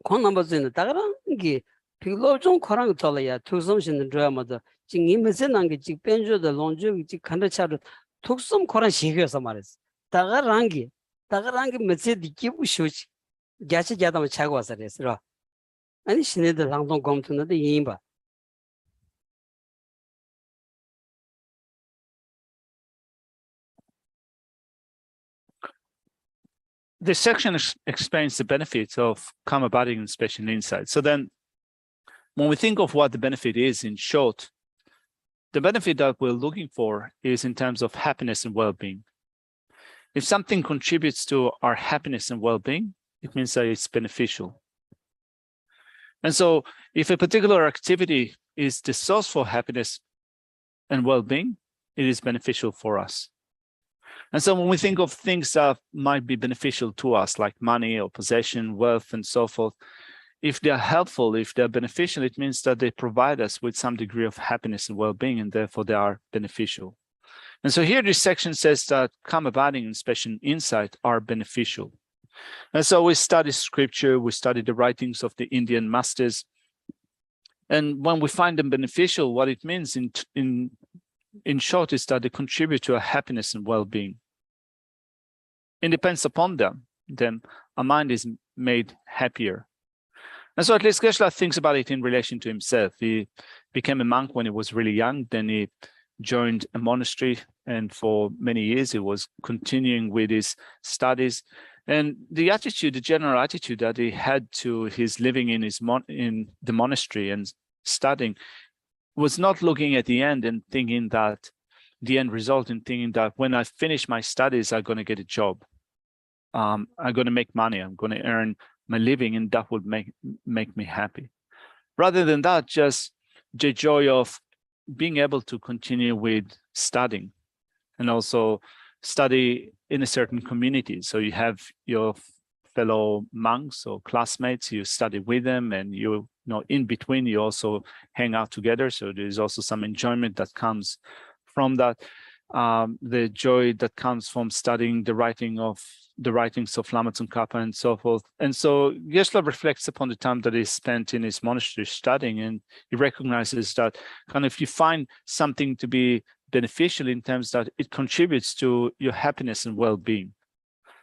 권남버즈는 다가랑 게 필로종 거랑 돌아야 투성신은 드라마도 지금 이면서는 게 지금 변조의 론주 지금 간다차로 독섬 거랑 시겨서 말했어 다가랑기 몇세 디기부 쇼지 야치 자다면 차고 와서 그랬어 아니 신의들 lang동 검토는데 이인바 This section explains the benefits of karma body and special insight. So then, when we think of what the benefit is in short, the benefit that we're looking for is in terms of happiness and well-being. If something contributes to our happiness and well-being, it means that it's beneficial. And so if a particular activity is the source for happiness and well-being, it is beneficial for us. And so when we think of things that might be beneficial to us, like money or possession, wealth, and so forth, if they're helpful, if they're beneficial, it means that they provide us with some degree of happiness and well-being, and therefore they are beneficial. And so here this section says that karma body and special insight are beneficial. And so we study scripture, we study the writings of the Indian masters. And when we find them beneficial, what it means in short is that they contribute to our happiness and well-being. It depends upon them, then our mind is made happier. And so at least Geshe thinks about it in relation to himself. He became a monk when he was really young, then he joined a monastery, and for many years he was continuing with his studies. And the attitude, the general attitude that he had to his living in the monastery and studying was not looking at the end and thinking that the end result and thinking that when I finish my studies, I'm going to get a job. I'm going to make money. I'm going to earn my living, and that would make me happy. Rather than that, just the joy of being able to continue with studying and also study in a certain community. So you have your fellow monks or classmates, you study with them, and you know in between you also hang out together. So there's also some enjoyment that comes from that. The joy that comes from studying the writings of Lama Tsongkhapa and so forth. And so Geshe reflects upon the time that he spent in his monastery studying, and he recognizes that kind of if you find something to be beneficial in terms that it contributes to your happiness and well-being.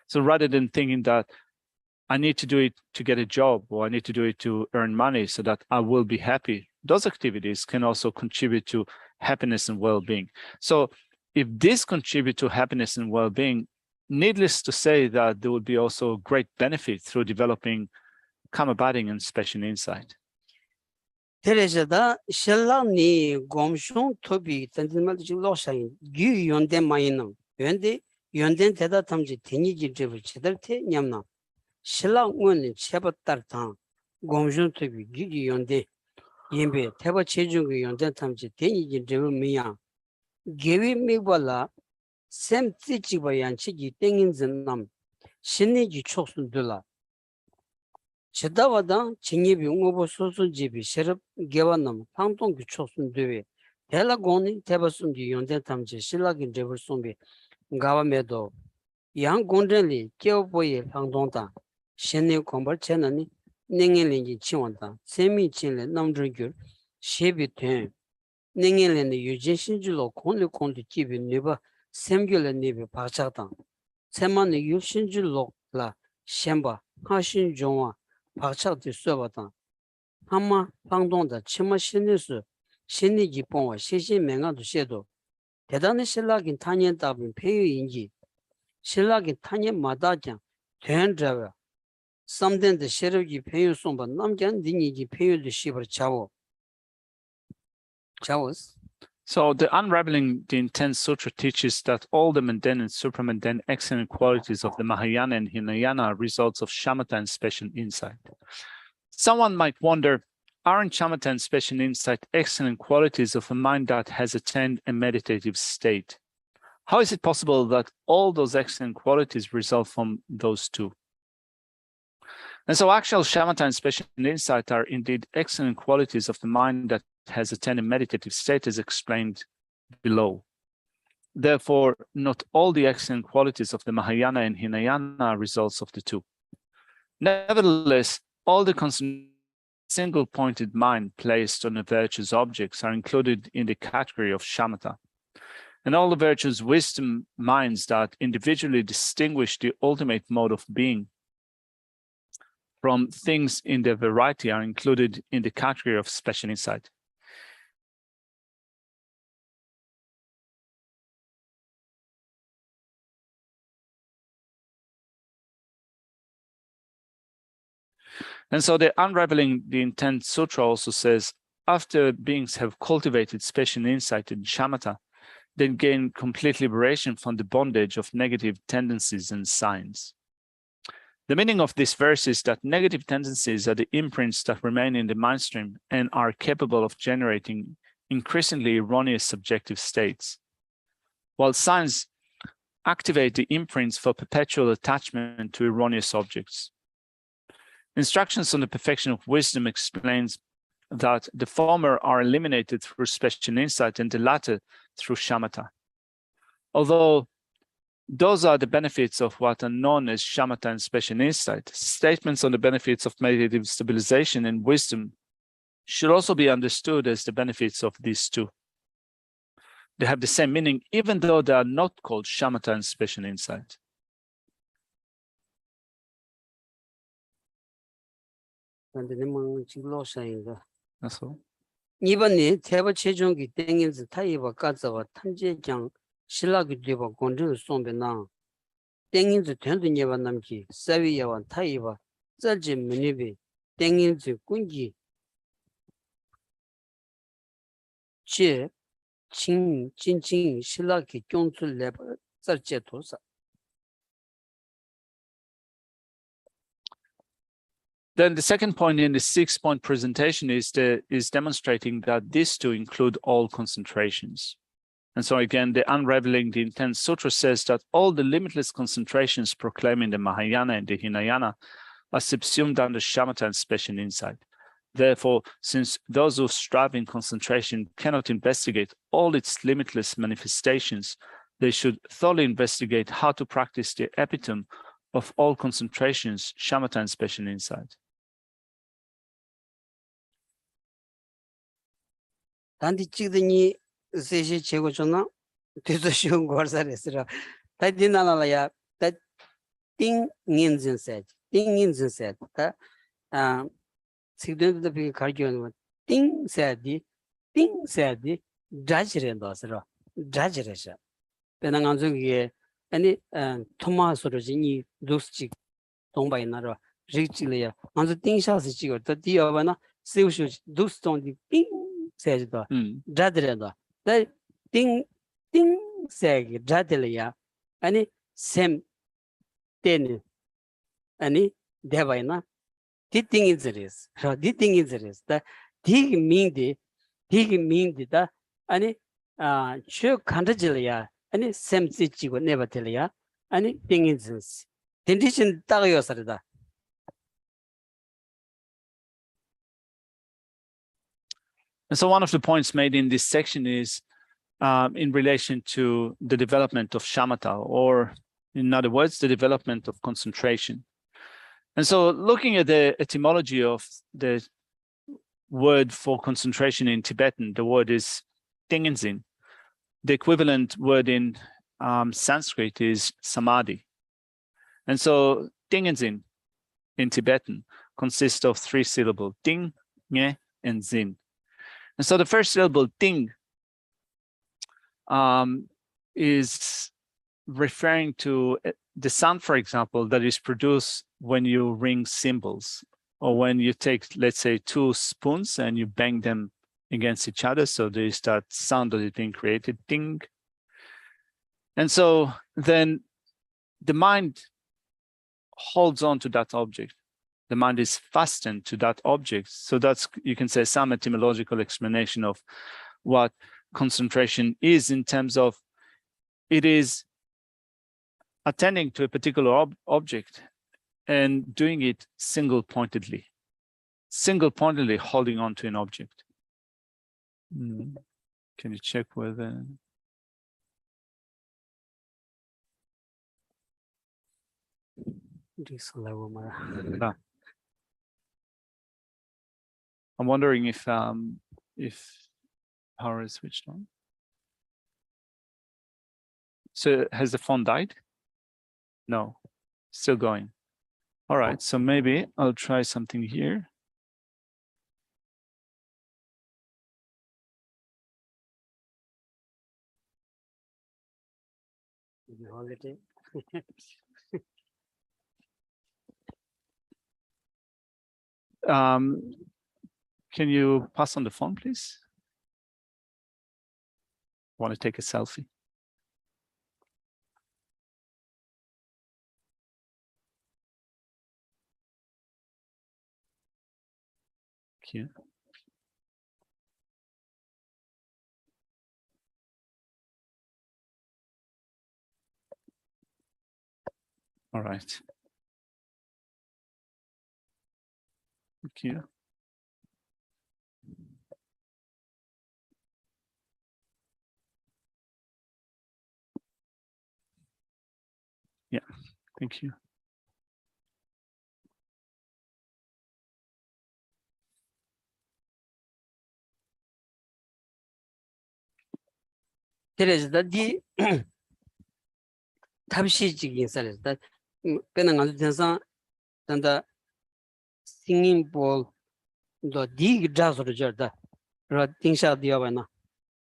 So rather than thinking that I need to do it to get a job, or I need to do it to earn money so that I will be happy, those activities can also contribute to happiness and well-being. So if this contributes to happiness and well-being, needless to say that there would be also great benefit through developing karma body and special insight. 테레자다 셜랑니 곰숑 토비 던진말 지금 로샤인 유 연대 마이는 연대 대다 탐지 대니지 제부 제들테 냠나 셜랑 원은 제버따르타 곰숑 토비 유 연대 임베 대버 체중의 연대 탐지 대니지 제부 미야 게위 미발라 샘 찌지바얀 치기 땡인진 남 신내지 촉순들라 제다와다 징입이 웅어보 소수집이 세럽 개완남 방동기 촉순되에 델라고니 대버순기 연대 탐지 신라긴 제벌송비 가와메도 양 공전리 겨보이 방동다 신내 공벌 채널이 냉일린지 치원다 세미 진례 남주규 셰비된 냉일린의 유진신주로 콘리 집이 네바 샘결의 네비 바자당 세만의 유신주로라 셴바 하신종화 박차도 써봤다. 한마 방동다 치마 신내수 신내기 봉와 시신명화도 셰도 대단히 신라긴 탄연답은 폐유인지 신라긴 탄연마다장 된자와 썸된데 셰르기 폐유 송바 남견 니니기 폐유도 시버 자오 자오스. So the Unraveling the Intent Sutra teaches that all the mundane and supramundane excellent qualities of the Mahayana and Hinayana are results of shamatha and special insight. Someone might wonder, aren't shamatha and special insight excellent qualities of a mind that has attained a meditative state? How is it possible that all those excellent qualities result from those two? And so actual shamatha and special insight are indeed excellent qualities of the mind that has attained a meditative state as explained below. Therefore, not all the excellent qualities of the Mahayana and Hinayana are results of the two. Nevertheless, all the single-pointed mind placed on the virtuous objects are included in the category of shamatha. And all the virtuous wisdom minds that individually distinguish the ultimate mode of being from things in their variety are included in the category of special insight. And so the Unraveling the Intent Sutra also says, after beings have cultivated special insight in shamatha, they gain complete liberation from the bondage of negative tendencies and signs. The meaning of this verse is that negative tendencies are the imprints that remain in the mind stream and are capable of generating increasingly erroneous subjective states, while signs activate the imprints for perpetual attachment to erroneous objects. Instructions on the Perfection of Wisdom explains that the former are eliminated through special insight and the latter through shamatha. Although those are the benefits of what are known as shamatha and special insight, statements on the benefits of meditative stabilization and wisdom should also be understood as the benefits of these two. They have the same meaning, even though they are not called shamatha and special insight. That's all. 이번에 대법 최종기 땡인지 타이바 가자와 탐제장 신라기 되바 건전 송배나 땡인지 된도 예반 남기 사위야와 타이바 짤지 문입이 땡인지 군기 제 진진 신라기 경출 레버 짤제 도사. Then the second point in the 6-point presentation is demonstrating that these two include all concentrations. And so again, the Unraveling the Intent Sutra says that all the limitless concentrations proclaiming the Mahayana and the Hinayana are subsumed under shamatha and special insight. Therefore, since those who strive in concentration cannot investigate all its limitless manifestations, they should thoroughly investigate how to practice the epitome of all concentrations, shamatha and special insight. 단디 찍더니 세시 최고 좋나? 뒤도 쉬운 걸 살았으라. 다디 나나라야. 다 띵인진세. 띵인진세. 다 지금도 비 가르쳐는 띵세디. 띵세디 자지ren도스라. 자지레셔. 배낭한 중에 아니 토마스로지니 루스직 동바이나로 리치리야. 먼저 띵샤스 찍어. 더 디어바나 세우쇼 루스톤디 띵 세지도 자들에도 띵띵 세기 자들이야 아니 셈 때는 아니 대바이나 디띵이즈리스 디띵이즈리스 다 디밍디다 아니 슈 칸드질이야 아니 셈 찍고 내버들이야 아니 띵이즈스 딘디신 따가요서다. And so one of the points made in this section is in relation to the development of shamatha, or in other words, the development of concentration. And so looking at the etymology of the word for concentration in Tibetan, the word is tingenzin. The equivalent word in Sanskrit is samadhi. And so tingenzin in Tibetan consists of 3 syllables, ting, nge, and zin. And so the first syllable, ting, is referring to the sound, for example, that is produced when you ring cymbals, or when you take, let's say, 2 spoons and you bang them against each other. So there is that sound that is being created, ting. And so then the mind holds on to that object. The mind is fastened to that object. So that's, you can say, some etymological explanation of what concentration is, in terms of it is attending to a particular object and doing it single-pointedly holding on to an object. Can you check whether? I'm wondering if power is switched on. So has the phone died? No, still going. All right, so maybe I'll try something here. Can you pass on the phone, please? Want to take a selfie? Here. All right. Thank you. Yeah, thank you. 그래서 디 탑시직인 살다 배는 아주 된상 단다 singing ball 더 디기 자서로 저다 라 띵샤 디어바나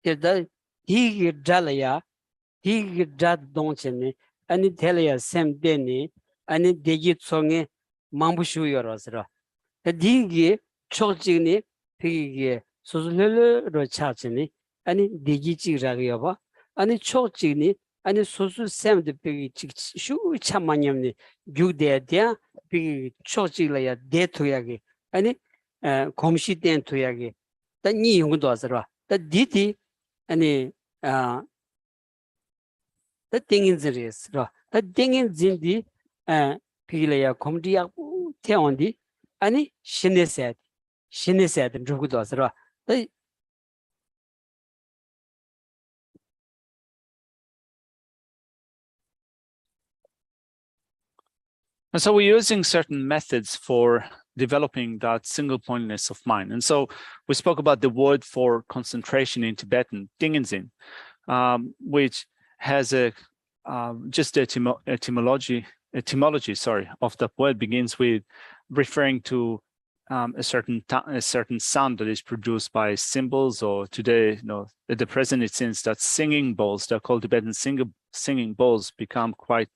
그다 디기 잘이야 디기 자 동체네 아니 텔이야 샘데니 아니 대기 총에 망부슈여라서라 디기 초직니 피기에 소소르로 차지니 아니 대기 찍라고 봐 아니 초직니 아니 소수 샘데 피기 슈 참마냠니 규데디야 피기 초직라야 데토야게 아니 검시된 토야게 니 용도 하서라 다 디디 아니 다 땡인즈리스라 다 땡인진디 피기라야 검디야 태원디 아니 신내세 누구도 하서라 And so we're using certain methods for developing that single pointedness of mind. And so we spoke about the word for concentration in Tibetan, Dinginzin, which has a just the etymology of the word begins with referring to a certain sound that is produced by cymbals, or today, at the present it seems that singing bowls, they're called Tibetan singing bowls, become quite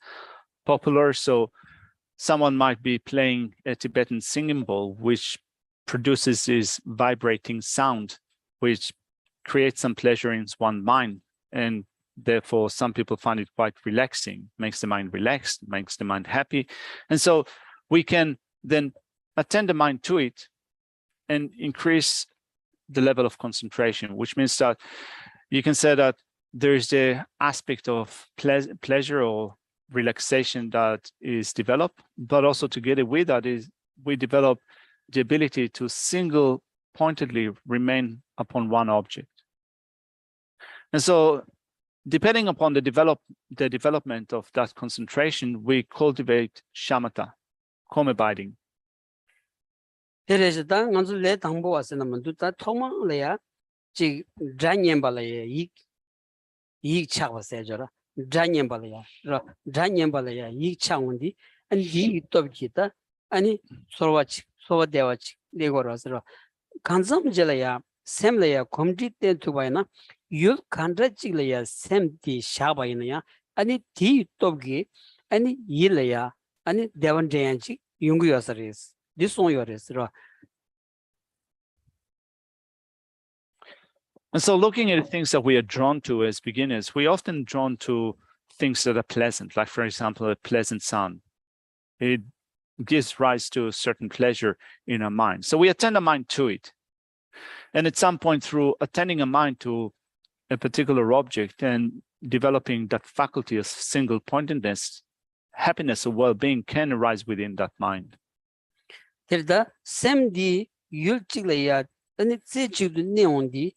popular. So someone might be playing a Tibetan singing bowl, which produces this vibrating sound, which creates some pleasure in one's mind. And therefore, some people find it quite relaxing, makes the mind relaxed, makes the mind happy. And so we can then attend the mind to it and increase the level of concentration, which means that you can say that there is the aspect of pleasure or relaxation that is developed, but also together with that is we develop the ability to single-pointedly remain upon one object. And so depending upon the development of that concentration, we cultivate shamatha, calm abiding. 그래서 다 먼저 내 당보 왔으나 먼저 다 통망래야 지 잔년발래 이 차와세저라 잔년발래야 잔년발래야 이 차원디 아니 이 또기다 아니 소와대와치 내고라서 간sam절이야 샘래야 컴디때 두바이나 유 간라직래야 샘디 샤바이나야 아니 디 또기 아니 일래야 아니 대원제한지 용구여서리스 this one yours. And so looking at things that we are drawn to as beginners, we're often drawn to things that are pleasant, like, for example, a pleasant sound. It gives rise to a certain pleasure in our mind. So we attend our mind to it. And at some point, through attending a mind to a particular object and developing that faculty of single-pointedness, happiness or well-being can arise within that mind. 그러다 샘디 율직래야 아니 제직도 내용디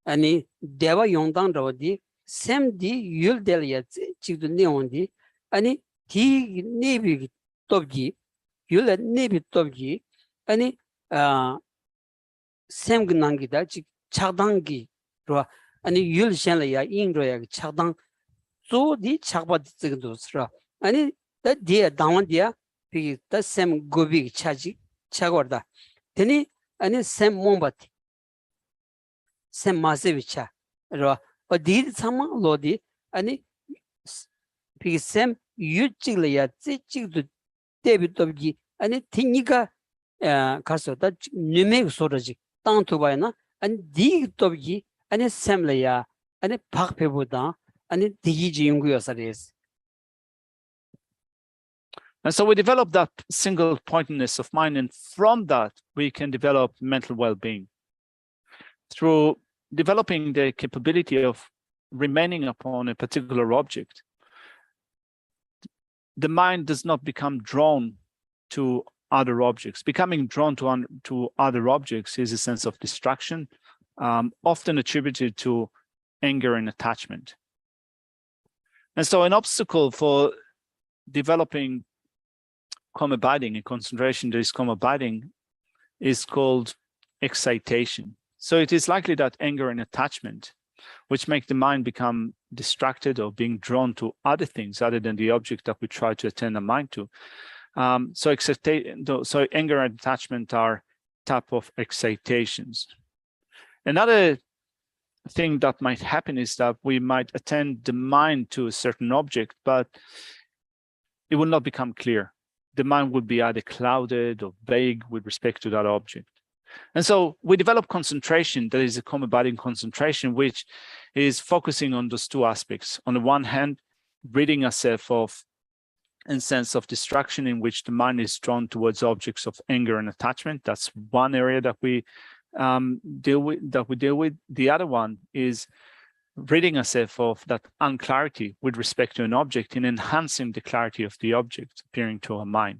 아니 대화 용당로디 샘디 율델야 제직도 내용디 아니 디 네비 톱기 율 네비 톱기 아니 샘근난기다 즉 차당기로 아니 율샹래야 인로야 차당 조디 차바디 저거도스라 아니 다 디에 당원디야 비 다샘 고비 차지 차거다 되니 아니 샘 몽바티 샘 마세비차 로 어디 참마 로디 아니 비샘 유직려야 찌직도 데비도기 아니 티니가 가서 다 뉴메 소르지 땅토바이나 아니 디도기 아니 샘려야 아니 박페보다 아니 디기지 연구여서레스. And so we develop that single pointedness of mind, and from that we can develop mental well-being through developing the capability of remaining upon a particular object. The mind does not become drawn to other objects. Becoming drawn to other objects is a sense of distraction, often attributed to anger and attachment. And so an obstacle for developing calm abiding and concentration that is calm abiding is called excitation. So it is likely that anger and attachment, which make the mind become distracted or being drawn to other things other than the object that we try to attend the mind to. So anger and attachment are type of excitations. Another thing that might happen is that we might attend the mind to a certain object, but it will not become clear. The mind would be either clouded or vague with respect to that object. And so we develop concentration that is a calm abiding concentration, which is focusing on those two aspects. On the one hand, ridding ourselves of a sense of distraction in which the mind is drawn towards objects of anger and attachment. That's one area that we deal with. The other one is ridding ourselves of that unclarity with respect to an object and enhancing the clarity of the object appearing to our mind.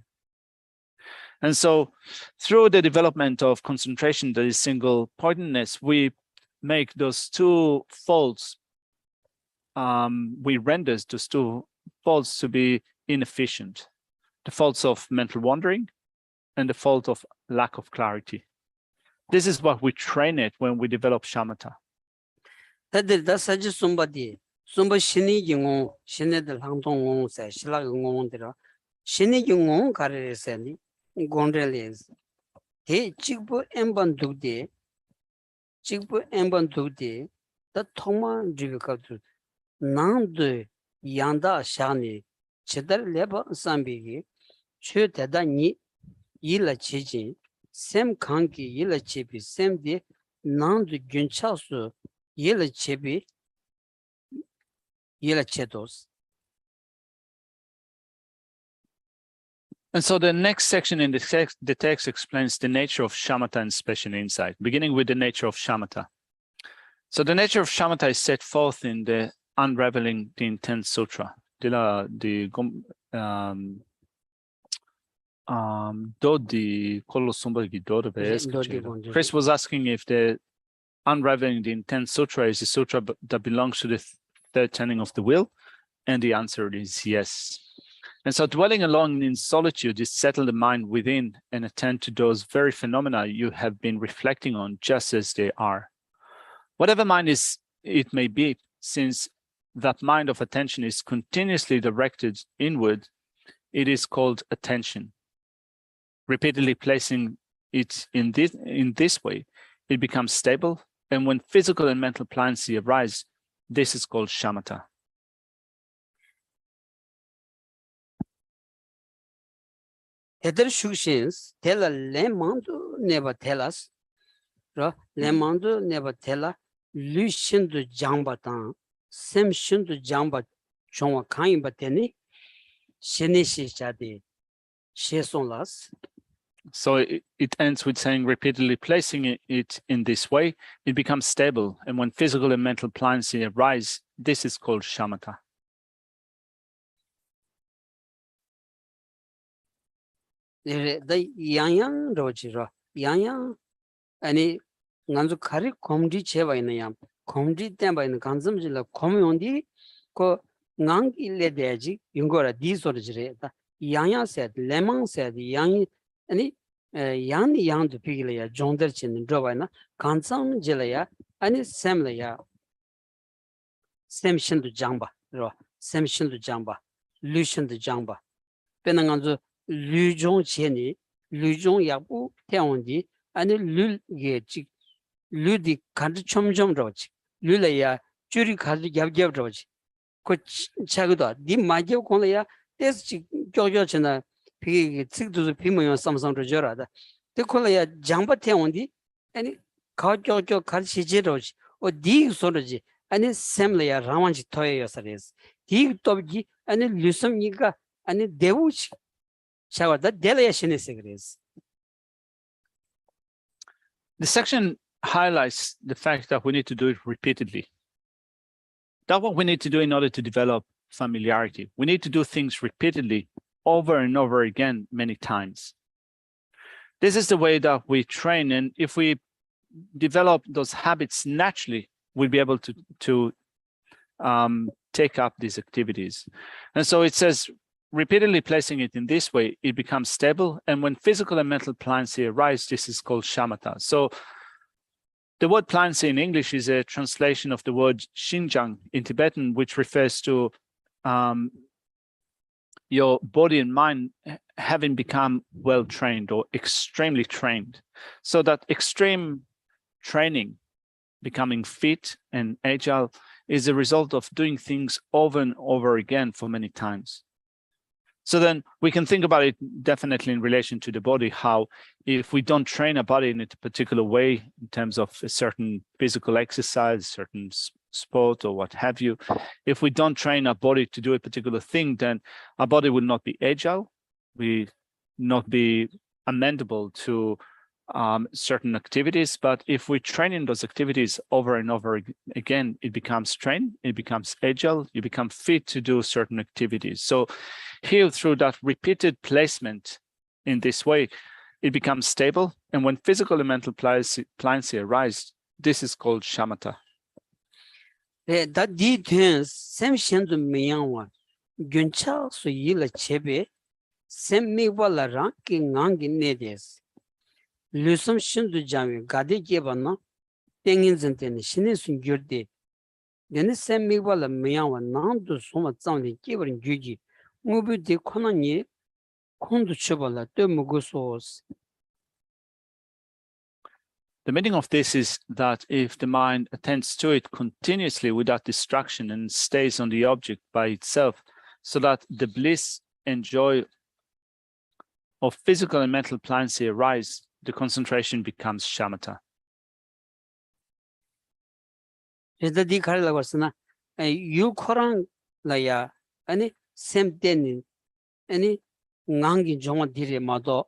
And so through the development of concentration that is single pointedness, we make those two faults, we render those two faults to be inefficient. The faults of mental wandering and the fault of lack of clarity. This is what we train it when we develop shamatha. 다들 다 사지 somebody 신이 경우 신애들 항동 세 신라 공원들아 신이 경우 가르세니 곤렐레스 대 직부 엠번 두데 다 통만 지비가도 나도 양다 샤니 제달 레버 삼비기 최대단이 일라 지진 샘 관계 일라 지비 샘디 나도 괜찮소 일라 지비 일라 제도스. And so the next section in the text explains the nature of shamatha and special insight, beginning with the nature of shamatha. So the nature of shamatha is set forth in the Unraveling the Intent Sutra. Chris was asking if the Unraveling the Intent Sutra is a sutra that belongs to the third tenet of the will, and the answer is yes. And so dwelling alone in solitude is settle the mind within and attend to those very phenomena you have been reflecting on just as they are. Whatever mind it may be, since that mind of attention is continuously directed inward, it is called attention. Repeatedly placing it in this way, it becomes stable, and when physical and mental pliancy arise, this is called shamatha. Other shukshins tell a lemando never tell us, lemando never tell us, Lucien de Jambatan, Sem Shun de Jamba Chonwa Kain Bateni, Shenishi Chadi, Shesonlas. So it ends with saying repeatedly placing it in this way, it becomes stable. And when physical and mental pliancy arise, this is called shamatha. the yang rochiro, yang any Nanzu Kari Komdi Cheva in the Yam, Komdi Temba in the Kanzamjilla, Komyondi, Ko Nang Ile Deji, Yungora, these originator. Yanya said, Lemon said, Yang, any Yang to Piglia, John Derchin, Drovana, Kansam Jelaya, any Semlaya, Semshin to Jamba, Semshin to Jamba, Lucian to Jamba. Penanganzo Lujong Cheni, Lujong Yabu, Teondi, and Lul Ye Ludi country chom roach, Lulaya, Jury country Gav roach. Coach Chaguda, Di Majo Colea, there's Georgia China, Pig, 6 to the Pimo or some to Jorada. The Colea Jamba Teondi, and Cow Giorgio Carchi roach, or Dig Soraji, and a Semlea Ramanji Toya Saris. Dig Tobgi, and a Lusum Niga, and a Devuch Shower that delegation is cigarettes. The section highlights the fact that we need to do it repeatedly. That's what we need to do in order to develop familiarity. We need to do things repeatedly over and over again many times. This is the way that we train, and if we develop those habits naturally, we'll be able to take up these activities. And so it says, repeatedly placing it in this way, it becomes stable, and when physical and mental pliancy arise, this is called shamatha. So the word pliancy in English is a translation of the word Xinjiang in Tibetan, which refers to your body and mind having become well trained or extremely trained. So that extreme training, becoming fit and agile, is a result of doing things over and over again for many times. So then we can think about it definitely in relation to the body, how if we don't train a body in a particular way in terms of a certain physical exercise, certain sport or what have you, if we don't train our body to do a particular thing, then our body will not be agile, will not be amendable to certain activities. But if we train in those activities over and over again, it becomes trained, it becomes agile, you become fit to do certain activities. So here, through that repeated placement in this way, it becomes stable. And when physical and mental pliancy arise, this is called shamatha. That details same shendu miyangwa guncha su yila chebe sem miwala ranki ngangi nedes. Lusum shendu jami gade geba na tengin zentene shine sun gyurde. Dene sem miwala miyangwa nandu soma zangli gebarin gyuji. Mubu de konani kondu chubala de mugusos. The meaning of this is that if the mind attends to it continuously without distraction and stays on the object by itself, so that the bliss and joy of physical and mental pliancy arise, the concentration becomes shamatha. Di karila wasna yu korang la ya ani sem deni ani ngangi jonga dire mado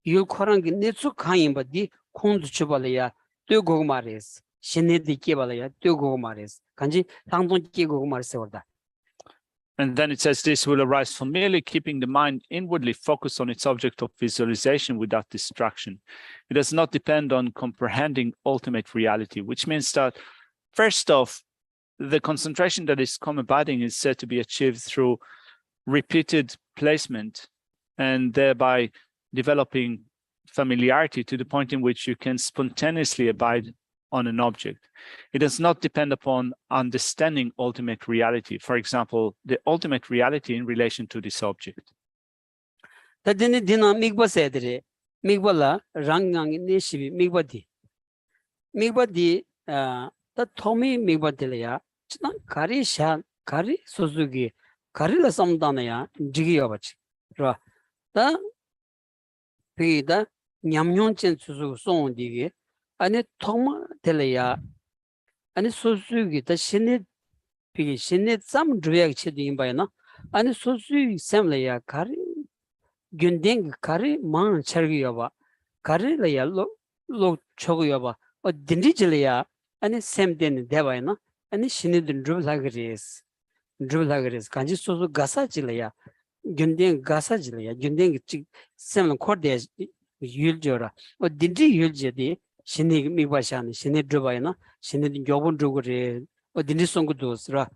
yu korang netsu kayimba di kondu chubalaya de gomares shine di kebalaya de gomares kanji tangdong ke gomares orda. And then it says this will arise from merely keeping the mind inwardly focused on its object of visualization without distraction. It does not depend on comprehending ultimate reality, which means that first off, the concentration that is combating is said to be achieved through repeated placement and thereby developing familiarity to the point in which you can spontaneously abide on an object. It does not depend upon understanding ultimate reality. For example, the ultimate reality in relation to this object. Tadini dina migba sedre migbala rangang nishibi migbadi. Migbadi ta tomi migbadilaya chna kari shan kari suzugi kari la samdana ya jigi yabach. Ra ta pida nyamnyon chen suzugu song digi ane toma telaya ane suzugi ta shinit pigi shinit sam druyak chidi imbayana ane suzugi semlaya kari gyundeng kari maan chargi yaba kari laya lo chogu yaba o dindi jilaya ane semdeni debayana ane shinit drulagaris kanji suzu gasa jilaya 균댕 가사지야 균댕 직 세면 코데 율저라 어 딘지 율제디 신이 미바샤니 신이 드바이나 신이 교본 드고레 어 딘지 송고도스라.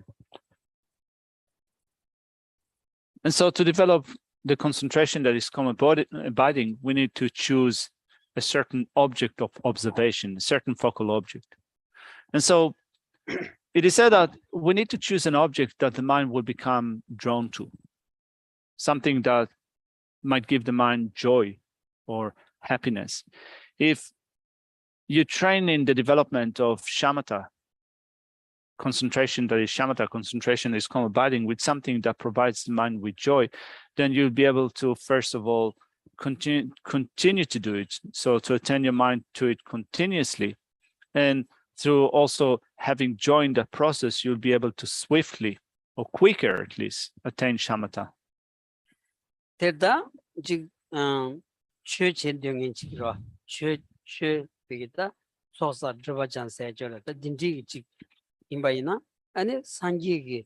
And so to develop the concentration that is common abiding, we need to choose a certain object of observation, a certain focal object. And so it is said that we need to choose an object that the mind will become drawn to, something that might give the mind joy or happiness. If you train in the development of shamatha, concentration that is shamatha, concentration is calm abiding with something that provides the mind with joy, then you'll be able to, first of all, continue to do it. So to attend your mind to it continuously. And through also having joy in that process, you'll be able to swiftly, or quicker at least, attain shamatha. 대다 즉 최전경인 지로 최 비기다 소사 드바잔세 저라 딘지 직 임바이나 아니 산지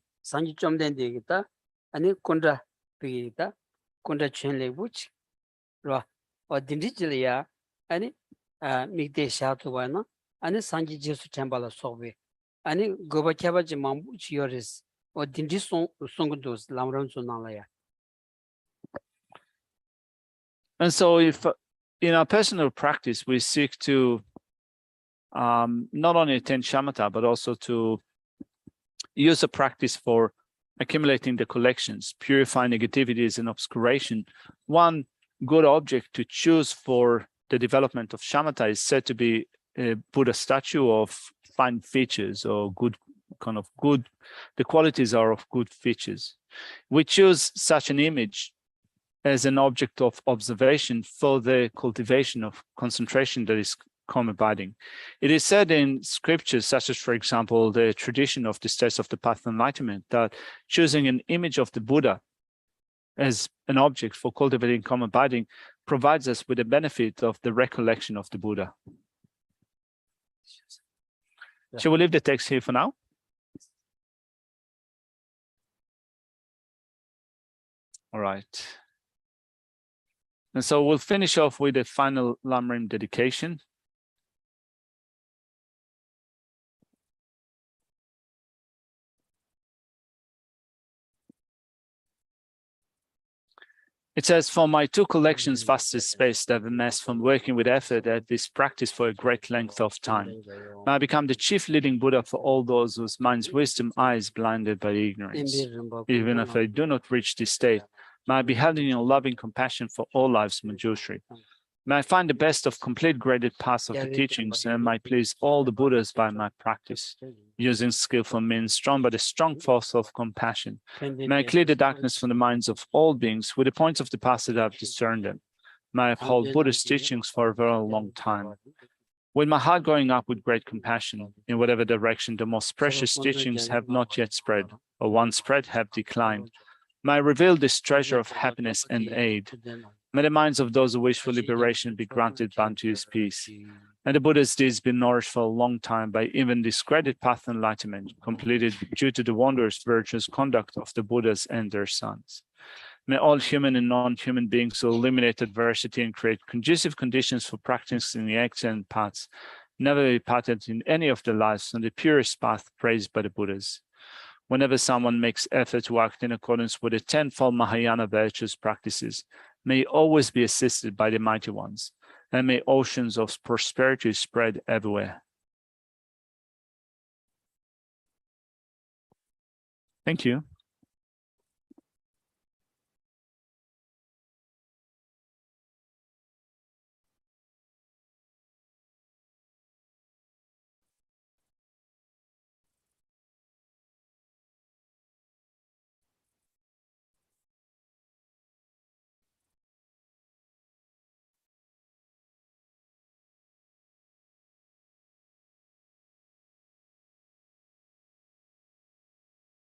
좀 된데기다 아니 콘다 비기다 콘다 첸레부치 로 딘지질이야 아니 미데 샤토바나 아니 산지 제수 템발라 소베 아니 고바캬바지 mambu치 요레스 딘지 송고도스 람람 소나라야. And so if in our personal practice, we seek to not only attain shamatha, but also to use a practice for accumulating the collections, purifying negativities and obscuration, one good object to choose for the development of shamatha is said to be a Buddha statue of fine features or the qualities are of good features. We choose such an image as an object of observation for the cultivation of concentration that is calm abiding. It is said in scriptures, such as, for example, the tradition of the steps of the path of enlightenment, that choosing an image of the Buddha as an object for cultivating calm abiding provides us with the benefit of the recollection of the Buddha. Yeah. Shall we leave the text here for now? All right. And so we'll finish off with a final Lamrim dedication. It says, for my two collections fastest space that have amassed from working with effort at this practice for a great length of time, may I become the chief leading Buddha for all those whose mind's wisdom eye is blinded by ignorance. Even if I do not reach this state, may I be held in your loving compassion for all lives, Manjushri. May I find the best of complete graded paths of the teachings, and may I please all the Buddhas by my practice, using skillful means strong by the strong force of compassion. May I clear the darkness from the minds of all beings with the points of the path that I have discerned them. May I uphold Buddha's teachings for a very long time. With my heart going up with great compassion, in whatever direction the most precious teachings have not yet spread, or once spread have declined, may I reveal this treasure of happiness and aid. May the minds of those who wish for liberation be granted bounty his peace. And the Buddha's deeds be nourished for a long time by even this graded path of enlightenment, completed due to the wondrous virtuous conduct of the Buddhas and their sons. May all human and non-human beings who eliminate adversity and create conducive conditions for practicing the excellent paths never be parted in any of their lives on the purest path praised by the Buddhas. Whenever someone makes effort to act in accordance with the tenfold Mahayana virtuous practices, may always be assisted by the mighty ones, and may oceans of prosperity spread everywhere. Thank you.